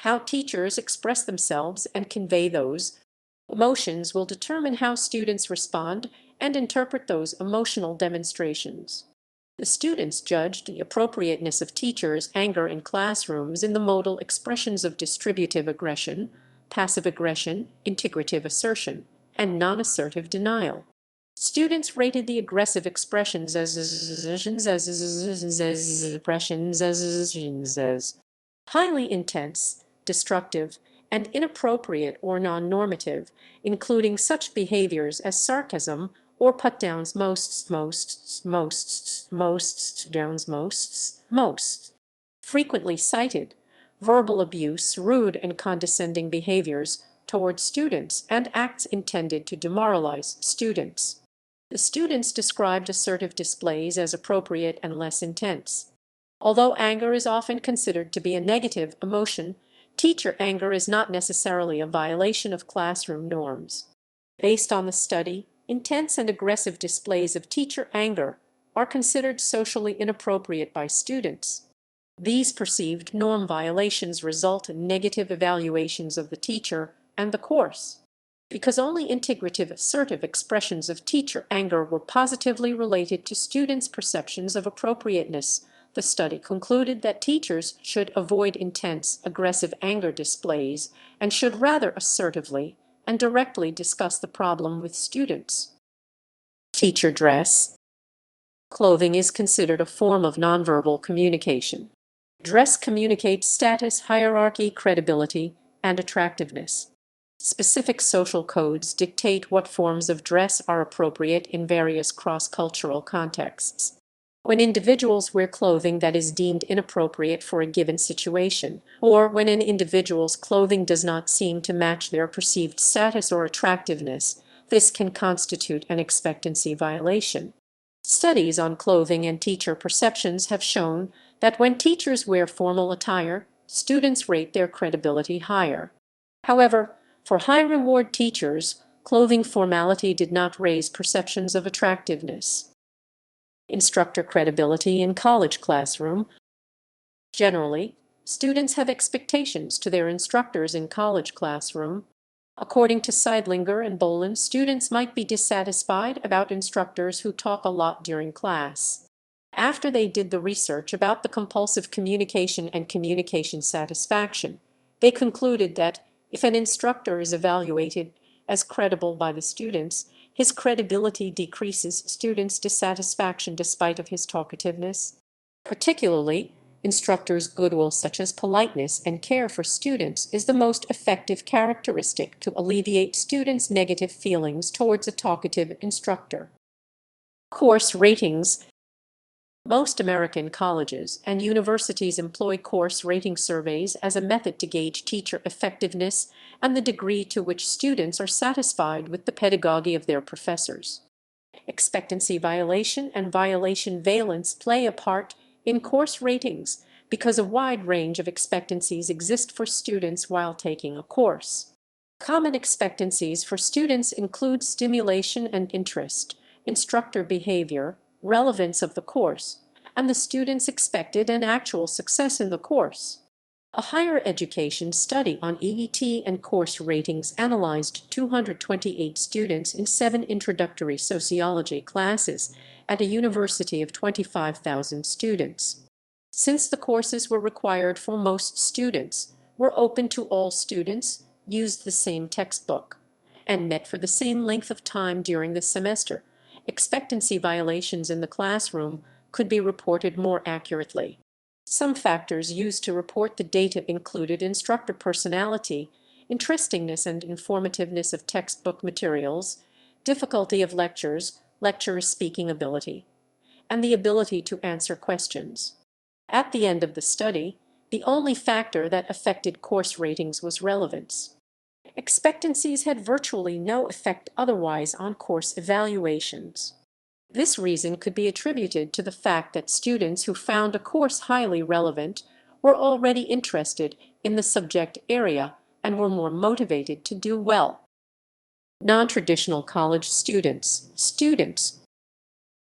How teachers express themselves and convey those emotions will determine how students respond and interpret those emotional demonstrations. The students judged the appropriateness of teachers' anger in classrooms in the modal expressions of distributive aggression, passive aggression, integrative assertion, and non-assertive denial. Students rated the aggressive expressions as highly intense, destructive, and inappropriate or non-normative, including such behaviors as sarcasm or put-downs most. Frequently cited, verbal abuse, rude and condescending behaviors toward students, and acts intended to demoralize students. The students described assertive displays as appropriate and less intense. Although anger is often considered to be a negative emotion, teacher anger is not necessarily a violation of classroom norms. Based on the study, intense and aggressive displays of teacher anger are considered socially inappropriate by students. These perceived norm violations result in negative evaluations of the teacher and the course. Because only integrative assertive expressions of teacher anger were positively related to students' perceptions of appropriateness, the study concluded that teachers should avoid intense, aggressive anger displays and should rather assertively and directly discuss the problem with students. Teacher dress. Clothing is considered a form of nonverbal communication. Dress communicates status, hierarchy, credibility, and attractiveness. Specific social codes dictate what forms of dress are appropriate in various cross-cultural contexts. When individuals wear clothing that is deemed inappropriate for a given situation, or when an individual's clothing does not seem to match their perceived status or attractiveness, this can constitute an expectancy violation. Studies on clothing and teacher perceptions have shown that when teachers wear formal attire, students rate their credibility higher. However, for high-reward teachers, clothing formality did not raise perceptions of attractiveness. Instructor credibility in college classroom. Generally, students have expectations to their instructors in college classroom. According to Seidlinger and Bolin, students might be dissatisfied about instructors who talk a lot during class. After they did the research about the compulsive communication and communication satisfaction, they concluded that if an instructor is evaluated as credible by the students, his credibility decreases students' dissatisfaction despite of his talkativeness. Particularly, instructors' goodwill such as politeness and care for students is the most effective characteristic to alleviate students' negative feelings towards a talkative instructor. Course ratings. Most American colleges and universities employ course rating surveys as a method to gauge teacher effectiveness and the degree to which students are satisfied with the pedagogy of their professors. Expectancy violation and violation valence play a part in course ratings because a wide range of expectancies exist for students while taking a course. Common expectancies for students include stimulation and interest, instructor behavior, relevance of the course, and the student's expected and actual success in the course. A higher education study on EET and course ratings analyzed 228 students in 7 introductory sociology classes at a university of 25,000 students. Since the courses were required for most students, were open to all students, used the same textbook, and met for the same length of time during the semester, expectancy violations in the classroom could be reported more accurately. Some factors used to report the data included instructor personality, interestingness and informativeness of textbook materials, difficulty of lectures, lecturer speaking ability, and the ability to answer questions. At the end of the study, the only factor that affected course ratings was relevance. Expectancies had virtually no effect otherwise on course evaluations. This reason could be attributed to the fact that students who found a course highly relevant were already interested in the subject area and were more motivated to do well. Non-traditional college students.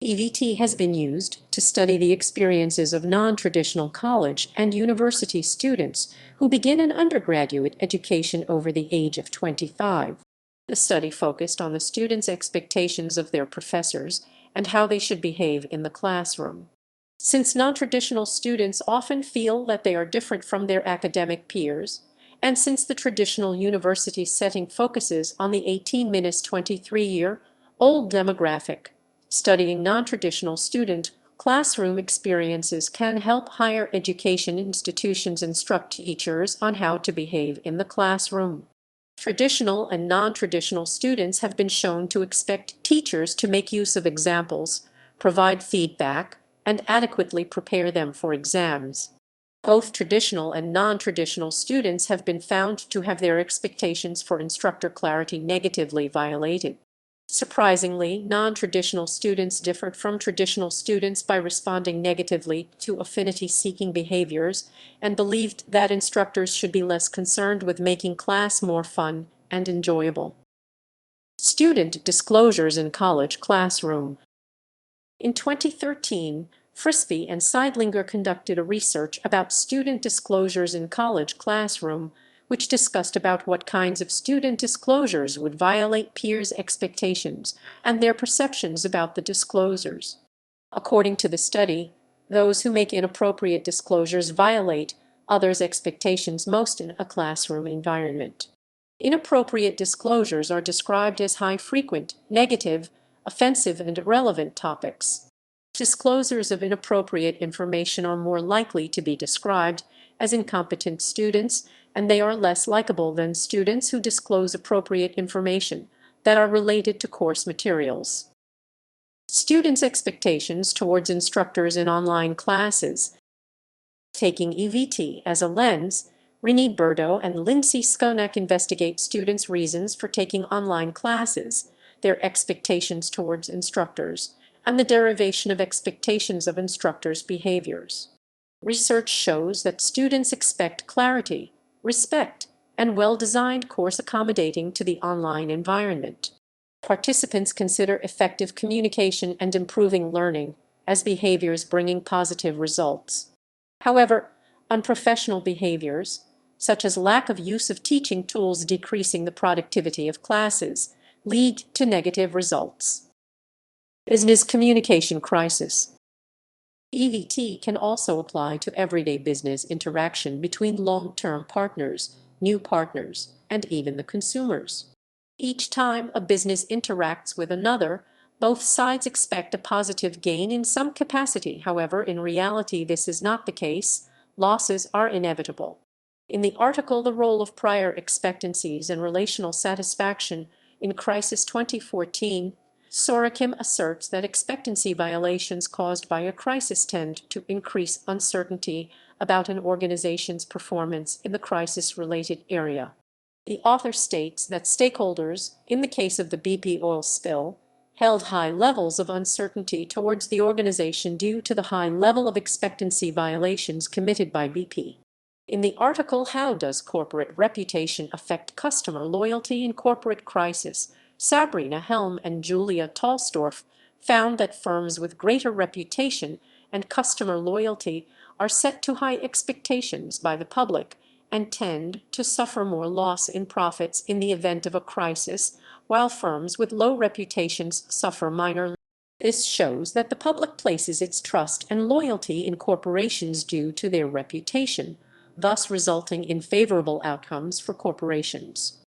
EVT has been used to study the experiences of non-traditional college and university students who begin an undergraduate education over the age of 25. The study focused on the students' expectations of their professors and how they should behave in the classroom. Since non-traditional students often feel that they are different from their academic peers, and since the traditional university setting focuses on the 18-23 year Old demographic. Studying non-traditional student classroom experiences can help higher education institutions instruct teachers on how to behave in the classroom. Traditional and non-traditional students have been shown to expect teachers to make use of examples, provide feedback, and adequately prepare them for exams. Both traditional and non-traditional students have been found to have their expectations for instructor clarity negatively violated. Surprisingly, non-traditional students differed from traditional students by responding negatively to affinity-seeking behaviors and believed that instructors should be less concerned with making class more fun and enjoyable. Student disclosures in college classroom. In 2013, Frisby and Seidlinger conducted a research about student disclosures in college classroom, which discussed about what kinds of student disclosures would violate peers' expectations and their perceptions about the disclosures. According to the study, those who make inappropriate disclosures violate others' expectations most in a classroom environment. Inappropriate disclosures are described as high-frequent, negative, offensive, and irrelevant topics. Disclosures of inappropriate information are more likely to be described as incompetent students, and they are less likable than students who disclose appropriate information that are related to course materials. Students' expectations towards instructors in online classes. Taking EVT as a lens, Renee Burdo and Lindsay Skonak investigate students' reasons for taking online classes, their expectations towards instructors, and the derivation of expectations of instructors' behaviors. Research shows that students expect clarity, respect, and well-designed course accommodating to the online environment. Participants consider effective communication and improving learning as behaviors bringing positive results. However, unprofessional behaviors, such as lack of use of teaching tools decreasing the productivity of classes, lead to negative results. Business communication crisis. EVT can also apply to everyday business interaction between long-term partners, new partners, and even the consumers. Each time a business interacts with another, both sides expect a positive gain in some capacity. However, in reality, this is not the case. Losses are inevitable. In the article The Role of Prior Expectancies and Relational Satisfaction in Crisis 2014, Sorokim asserts that expectancy violations caused by a crisis tend to increase uncertainty about an organization's performance in the crisis-related area. The author states that stakeholders, in the case of the BP oil spill, held high levels of uncertainty towards the organization due to the high level of expectancy violations committed by BP. In the article How Does Corporate Reputation Affect Customer Loyalty in Corporate Crisis, Sabrina Helm and Julia Tolstorff found that firms with greater reputation and customer loyalty are set to high expectations by the public and tend to suffer more loss in profits in the event of a crisis, while firms with low reputations suffer minor. This shows that the public places its trust and loyalty in corporations due to their reputation, thus resulting in favorable outcomes for corporations.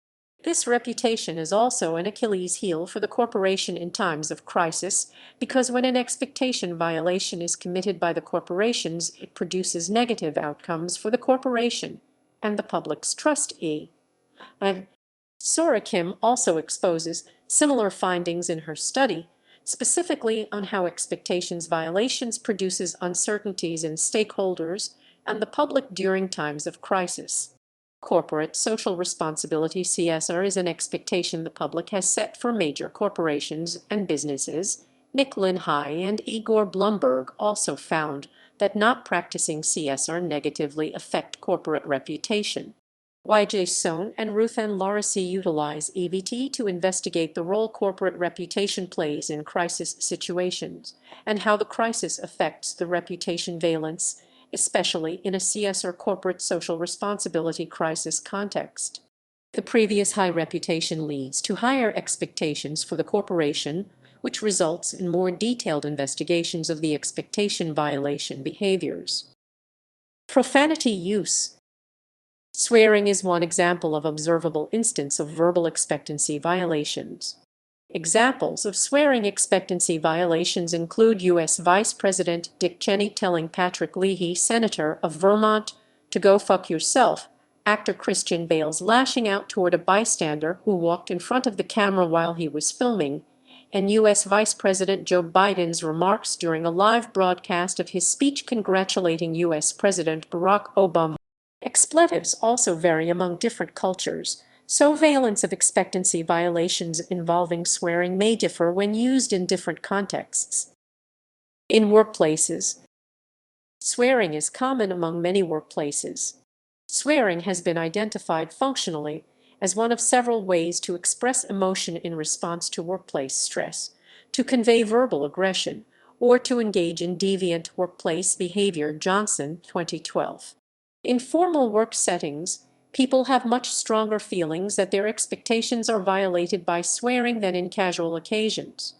This reputation is also an Achilles heel for the corporation in times of crisis, because when an expectation violation is committed by the corporations, it produces negative outcomes for the corporation and the public's trustee. And Sorokim also exposes similar findings in her study, specifically on how expectations violations produces uncertainties in stakeholders and the public during times of crisis. Corporate social responsibility (CSR) is an expectation the public has set for major corporations and businesses. Nick Linhai and Igor Blumberg also found that not practicing CSR negatively affect corporate reputation. YJ Sohn and Ruth N. Laracy utilize EVT to investigate the role corporate reputation plays in crisis situations and how the crisis affects the reputation valence, especially in a CSR corporate social responsibility crisis context. The previous high reputation leads to higher expectations for the corporation, which results in more detailed investigations of the expectation violation behaviors. Profanity use. Swearing is one example of observable instance of verbal expectancy violations. Examples of swearing expectancy violations include U.S. Vice President Dick Cheney telling Patrick Leahy, Senator of Vermont, to go fuck yourself, actor Christian Bale's lashing out toward a bystander who walked in front of the camera while he was filming, and U.S. Vice President Joe Biden's remarks during a live broadcast of his speech congratulating U.S. President Barack Obama. Expletives also vary among different cultures, so valence of expectancy violations involving swearing may differ when used in different contexts. In workplaces, swearing is common among many workplaces. Swearing has been identified functionally as one of several ways to express emotion in response to workplace stress, to convey verbal aggression, or to engage in deviant workplace behavior. Johnson, 2012. In formal work settings, people have much stronger feelings that their expectations are violated by swearing than in casual occasions.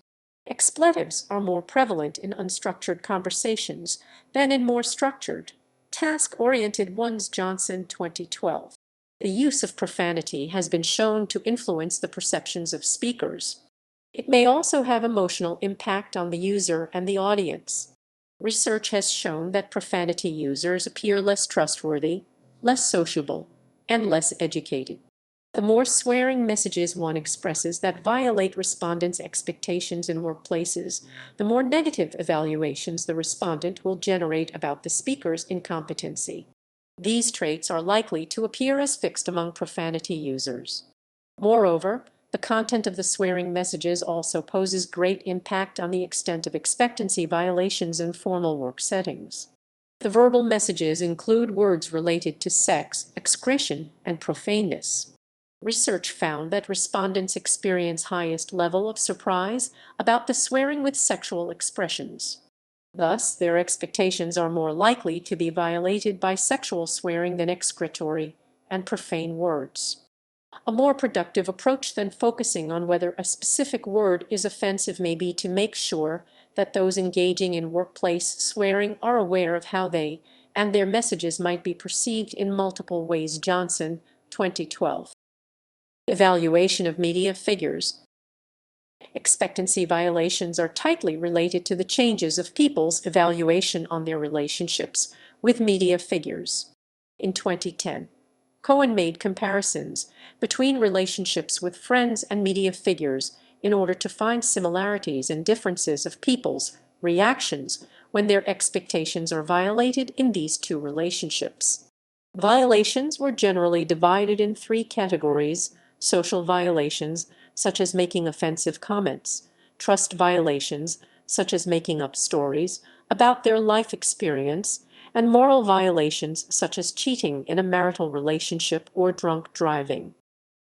Expletives are more prevalent in unstructured conversations than in more structured, task-oriented ones. Johnson, 2012. The use of profanity has been shown to influence the perceptions of speakers. It may also have emotional impact on the user and the audience. Research has shown that profanity users appear less trustworthy, less sociable, and less educated. The more swearing messages one expresses that violate respondents' expectations in workplaces, the more negative evaluations the respondent will generate about the speaker's incompetency. These traits are likely to appear as fixed among profanity users. Moreover, the content of the swearing messages also poses great impact on the extent of expectancy violations in formal work settings. The verbal messages include words related to sex, excretion, and profaneness. Research found that respondents experience highest level of surprise about the swearing with sexual expressions. Thus, their expectations are more likely to be violated by sexual swearing than excretory and profane words. A more productive approach than focusing on whether a specific word is offensive may be to make sure that those engaging in workplace swearing are aware of how they and their messages might be perceived in multiple ways. Johnson, 2012. Evaluation of media figures. Expectancy violations are tightly related to the changes of people's evaluation on their relationships with media figures. In 2010, Cohen made comparisons between relationships with friends and media figures in order to find similarities and differences of people's reactions when their expectations are violated in these two relationships. Violations were generally divided in three categories: social violations, such as making offensive comments; trust violations, such as making up stories about their life experience; and moral violations, such as cheating in a marital relationship or drunk driving.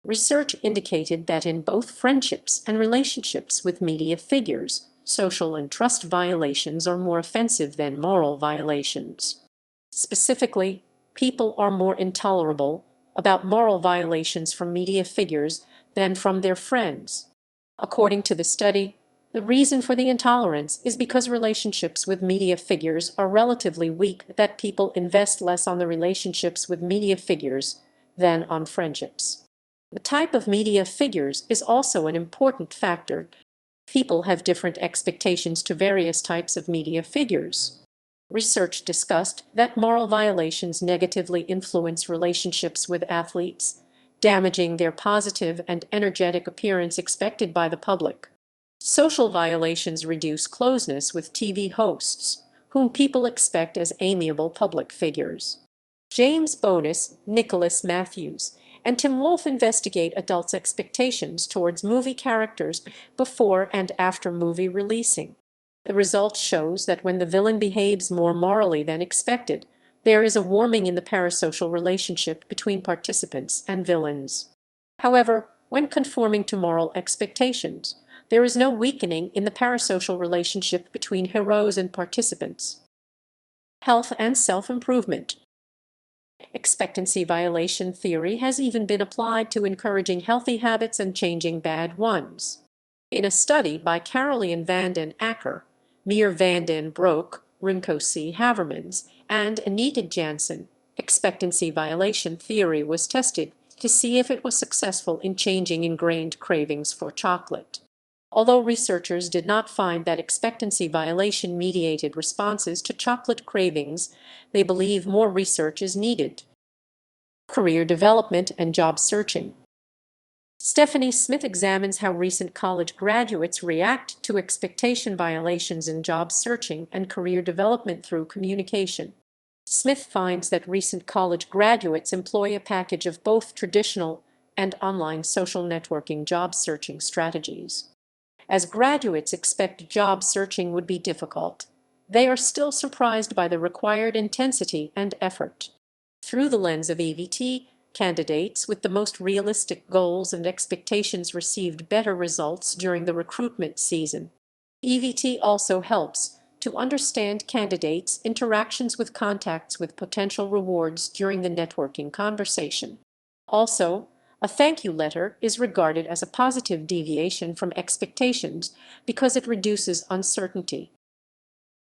Research indicated that in both friendships and relationships with media figures, social and trust violations are more offensive than moral violations. Specifically, people are more intolerable about moral violations from media figures than from their friends. According to the study, the reason for the intolerance is because relationships with media figures are relatively weak, that people invest less on the relationships with media figures than on friendships. The type of media figures is also an important factor. People have different expectations to various types of media figures. Research discussed that moral violations negatively influence relationships with athletes, damaging their positive and energetic appearance expected by the public. Social violations reduce closeness with TV hosts, whom people expect as amiable public figures. James Bonus, Nicholas Matthews, and Tim Wolfe investigate adults' expectations towards movie characters before and after movie releasing. The result shows that when the villain behaves more morally than expected, there is a warming in the parasocial relationship between participants and villains. However, when conforming to moral expectations, there is no weakening in the parasocial relationship between heroes and participants. Health and self-improvement. Expectancy violation theory has even been applied to encouraging healthy habits and changing bad ones. In a study by Caroline van den Akker, Meer van den Broek, Remco C. Havermans, and Anita Jansen, expectancy violation theory was tested to see if it was successful in changing ingrained cravings for chocolate. although researchers did not find that expectancy violation mediated responses to chocolate cravings, they believe more research is needed. Career development and job searching. Stephanie Smith examines how recent college graduates react to expectation violations in job searching and career development through communication. Smith finds that recent college graduates employ a package of both traditional and online social networking job searching strategies. As graduates expect job searching would be difficult, they are still surprised by the required intensity and effort. Through the lens of EVT, candidates with the most realistic goals and expectations received better results during the recruitment season. EVT also helps to understand candidates' interactions with contacts with potential rewards during the networking conversation. Also, a thank you letter is regarded as a positive deviation from expectations because it reduces uncertainty.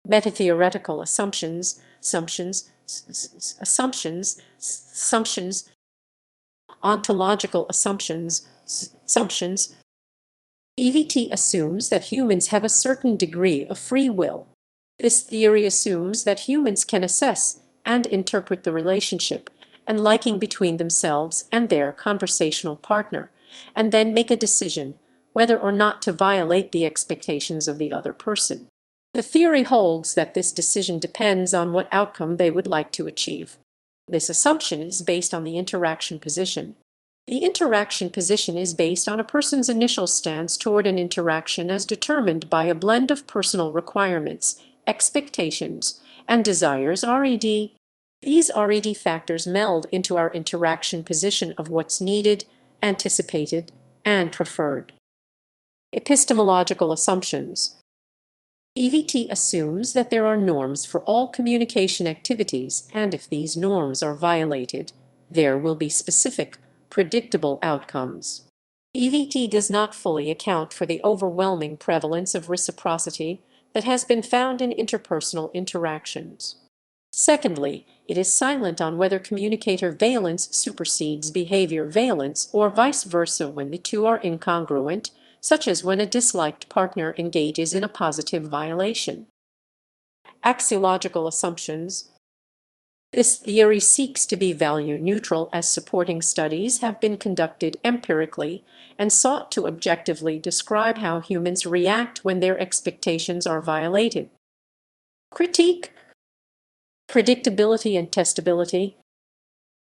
Metatheoretical assumptions, ontological assumptions. EVT assumes that humans have a certain degree of free will. This theory assumes that humans can assess and interpret the relationship and liking between themselves and their conversational partner, and then make a decision whether or not to violate the expectations of the other person. The theory holds that this decision depends on what outcome they would like to achieve. This assumption is based on the interaction position. The interaction position is based on a person's initial stance toward an interaction as determined by a blend of personal requirements, expectations, and desires (RED). These RED factors meld into our interaction position of what's needed, anticipated, and preferred. Epistemological assumptions. EVT assumes that there are norms for all communication activities, and if these norms are violated, there will be specific, predictable outcomes. EVT does not fully account for the overwhelming prevalence of reciprocity that has been found in interpersonal interactions. Secondly, it is silent on whether communicator valence supersedes behavior valence or vice versa when the two are incongruent, such as when a disliked partner engages in a positive violation. Axiological assumptions. This theory seeks to be value neutral as supporting studies have been conducted empirically and sought to objectively describe how humans react when their expectations are violated. Critique. Predictability and testability.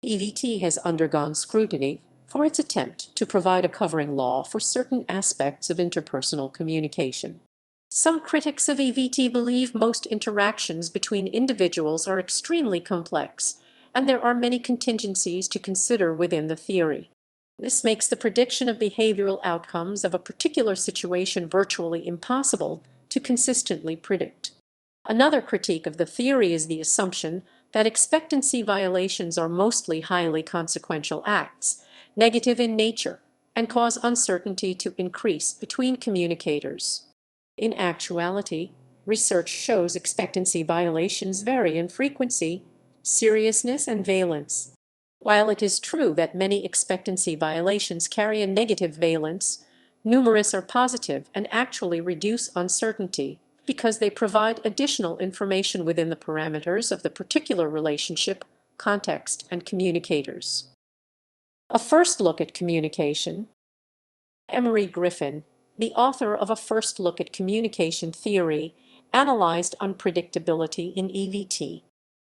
EVT has undergone scrutiny for its attempt to provide a covering law for certain aspects of interpersonal communication. Some critics of EVT believe most interactions between individuals are extremely complex, and there are many contingencies to consider within the theory. This makes the prediction of behavioral outcomes of a particular situation virtually impossible to consistently predict. Another critique of the theory is the assumption that expectancy violations are mostly highly consequential acts, negative in nature, and cause uncertainty to increase between communicators. In actuality, research shows expectancy violations vary in frequency, seriousness, and valence. While it is true that many expectancy violations carry a negative valence, numerous are positive and actually reduce uncertainty because they provide additional information within the parameters of the particular relationship, context, and communicators. A first look at communication. Emery Griffin, the author of A First Look at Communication Theory, analyzed unpredictability in EVT.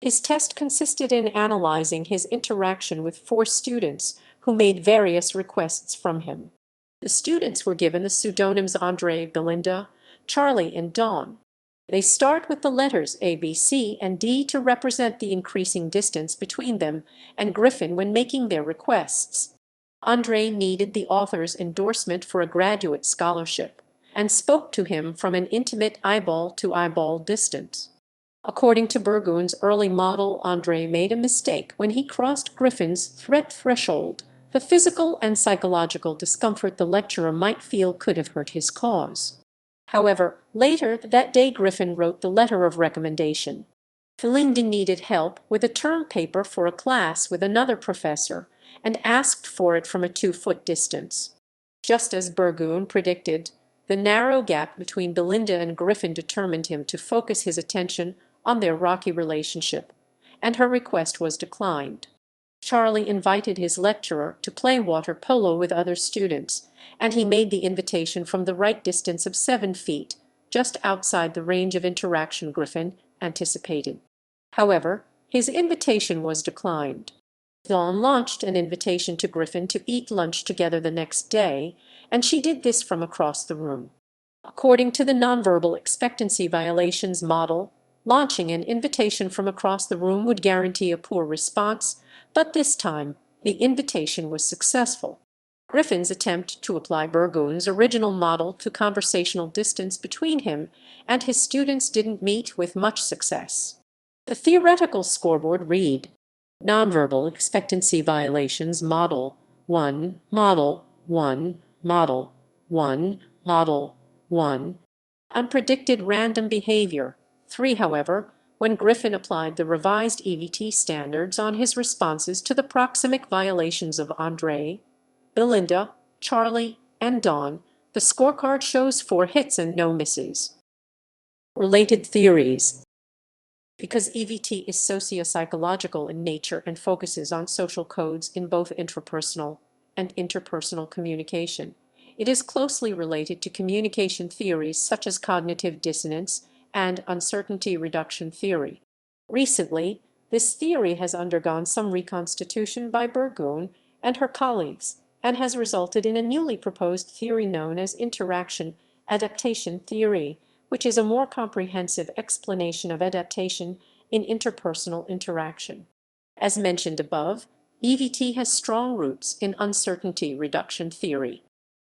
His test consisted in analyzing his interaction with 4 students who made various requests from him. The students were given the pseudonyms Andre, Belinda, Charlie, and Dawn. They start with the letters A, B, C, and D to represent the increasing distance between them and Griffin when making their requests. Andre needed the author's endorsement for a graduate scholarship and spoke to him from an intimate eyeball-to-eyeball distance. According to Burgoon's early model, Andre made a mistake when he crossed Griffin's threat threshold. The physical and psychological discomfort the lecturer might feel could have hurt his cause. However, later that day Griffin wrote the letter of recommendation. Belinda needed help with a term paper for a class with another professor and asked for it from a 2-foot distance. Just as Burgoon predicted, The narrow gap between Belinda and Griffin determined him to focus his attention on their rocky relationship, and her request was declined. Charlie invited his lecturer to play water polo with other students, and he made the invitation from the right distance of 7 feet, just outside the range of interaction Griffin anticipated. However, his invitation was declined. Dawn launched an invitation to Griffin to eat lunch together the next day, and she did this from across the room. According to the nonverbal expectancy violations model, launching an invitation from across the room would guarantee a poor response, but this time the invitation was successful. Griffin's attempt to apply Burgoon's original model to conversational distance between him and his students didn't meet with much success. The theoretical scoreboard read: Nonverbal expectancy violations model 1, model 1, model 1, model 1. Unpredicted random behavior 3. However, when Griffin applied the revised EVT standards on his responses to the proxemic violations of Andre, Belinda, Charlie, and Dawn, the scorecard shows 4 hits and no misses. Related theories. Because EVT is socio-psychological in nature and focuses on social codes in both intrapersonal and interpersonal communication, it is closely related to communication theories such as cognitive dissonance and uncertainty reduction theory. Recently, this theory has undergone some reconstitution by Burgoon and her colleagues, and has resulted in a newly proposed theory known as interaction adaptation theory, which is a more comprehensive explanation of adaptation in interpersonal interaction. As mentioned above, EVT has strong roots in uncertainty reduction theory.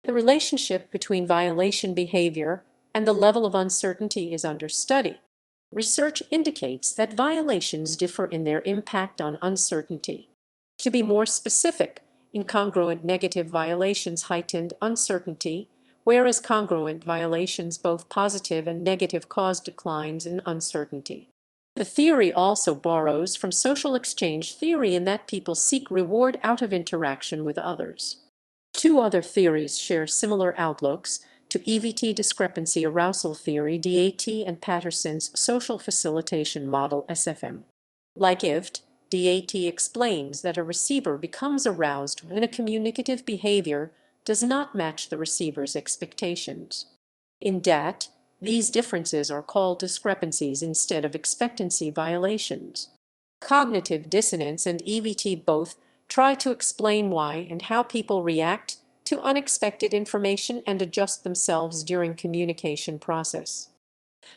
The relationship between violation behavior and the level of uncertainty is under study. Research indicates that violations differ in their impact on uncertainty. To be more specific, incongruent negative violations heightened uncertainty, whereas congruent violations, both positive and negative, cause declines in uncertainty. The theory also borrows from social exchange theory in that people seek reward out of interaction with others. 2 other theories share similar outlooks to EVT discrepancy arousal theory DAT and Patterson's social facilitation model SFM. Like IVT, DAT explains that a receiver becomes aroused when a communicative behavior does not match the receiver's expectations. In DAT, these differences are called discrepancies instead of expectancy violations. Cognitive dissonance and EVT both try to explain why and how people react to unexpected information and adjust themselves during communication process.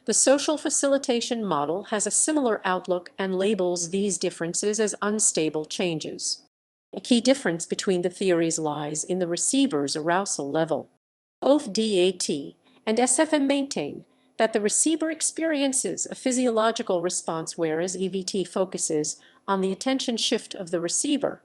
The social facilitation model has a similar outlook and labels these differences as unstable changes. A key difference between the theories lies in the receiver's arousal level. Both DAT and SFM maintain that the receiver experiences a physiological response, whereas EVT focuses on the attention shift of the receiver.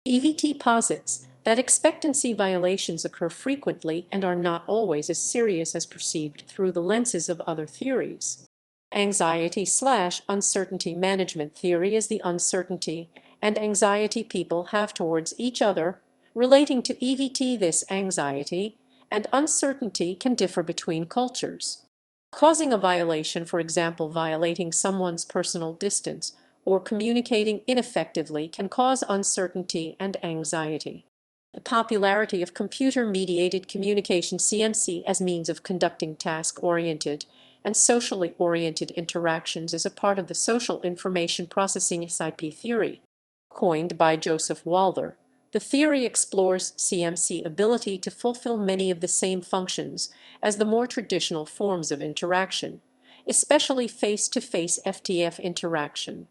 EVT posits that expectancy violations occur frequently and are not always as serious as perceived through the lenses of other theories. Anxiety/uncertainty management theory is the uncertainty and anxiety people have towards each other relating to EVT. This anxiety and uncertainty can differ between cultures. Causing a violation, for example, violating someone's personal distance or communicating ineffectively, can cause uncertainty and anxiety. The popularity of computer-mediated communication (CMC) as means of conducting task-oriented and socially oriented interactions is a part of the social information processing SIP theory. Coined by Joseph Walther, the theory explores CMC ability to fulfill many of the same functions as the more traditional forms of interaction, especially face-to-face FTF interaction.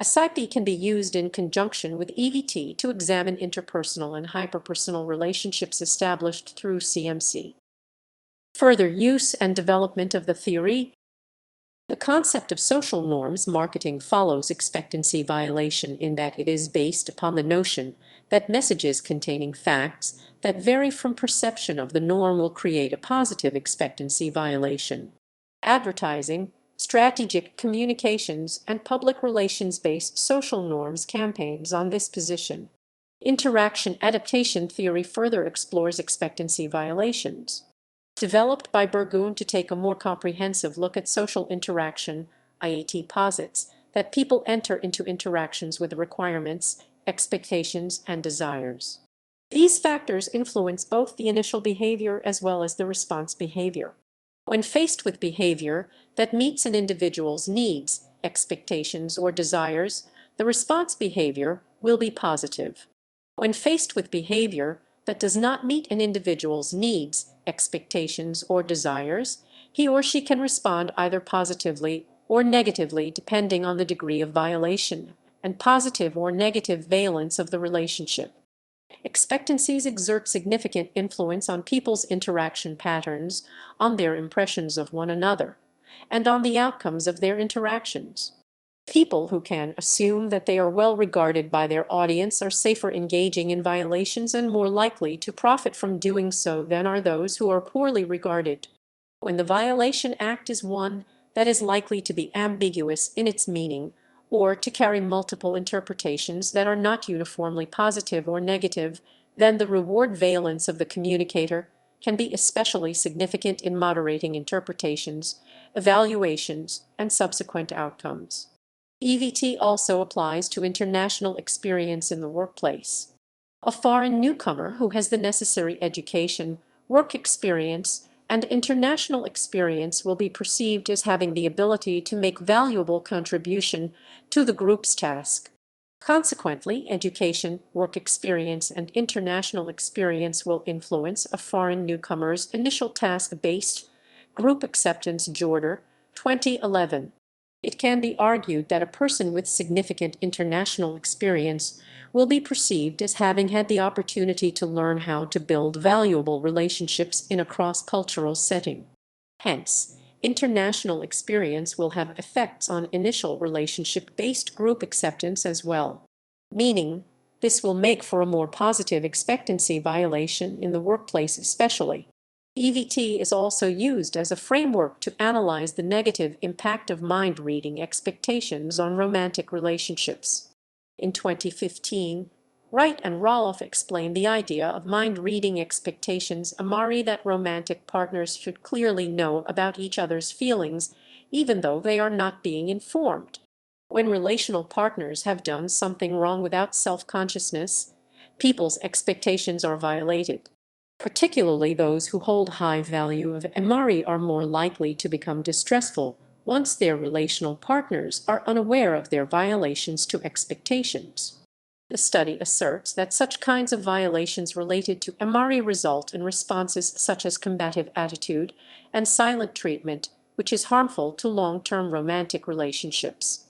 SIP can be used in conjunction with EVT to examine interpersonal and hyperpersonal relationships established through CMC. Further use and development of the theory. The concept of social norms marketing follows expectancy violation in that it is based upon the notion that messages containing facts that vary from perception of the norm will create a positive expectancy violation. Advertising, strategic communications, and public relations-based social norms campaigns on this position. Interaction adaptation theory further explores expectancy violations. Developed by Burgoon to take a more comprehensive look at social interaction, IET posits that people enter into interactions with requirements, expectations, and desires. These factors influence both the initial behavior as well as the response behavior. When faced with behavior that meets an individual's needs, expectations, or desires, the response behavior will be positive. When faced with behavior that does not meet an individual's needs, expectations, or desires, he or she can respond either positively or negatively depending on the degree of violation and positive or negative valence of the relationship. Expectancies exert significant influence on people's interaction patterns, on their impressions of one another, and on the outcomes of their interactions. People who can assume that they are well regarded by their audience are safer engaging in violations and more likely to profit from doing so than are those who are poorly regarded. When the violation act is one that is likely to be ambiguous in its meaning, or to carry multiple interpretations that are not uniformly positive or negative, then the reward valence of the communicator can be especially significant in moderating interpretations, evaluations, and subsequent outcomes. EVT also applies to international experience in the workplace. A foreign newcomer who has the necessary education, work experience, and international experience will be perceived as having the ability to make valuable contribution to the group's task. Consequently, education, work experience, and international experience will influence a foreign newcomer's initial task-based group acceptance. Judee, 2011. It can be argued that a person with significant international experience will be perceived as having had the opportunity to learn how to build valuable relationships in a cross-cultural setting. Hence, international experience will have effects on initial relationship-based group acceptance as well. Meaning, this will make for a more positive expectancy violation in the workplace especially. EVT is also used as a framework to analyze the negative impact of mind-reading expectations on romantic relationships. In 2015, Wright and Roloff explained the idea of mind-reading expectations that romantic partners should clearly know about each other's feelings, even though they are not being informed. When relational partners have done something wrong without self-consciousness, people's expectations are violated. Particularly those who hold high value of MRE are more likely to become distressful once their relational partners are unaware of their violations to expectations. The study asserts that such kinds of violations related to MRE result in responses such as combative attitude and silent treatment, which is harmful to long-term romantic relationships.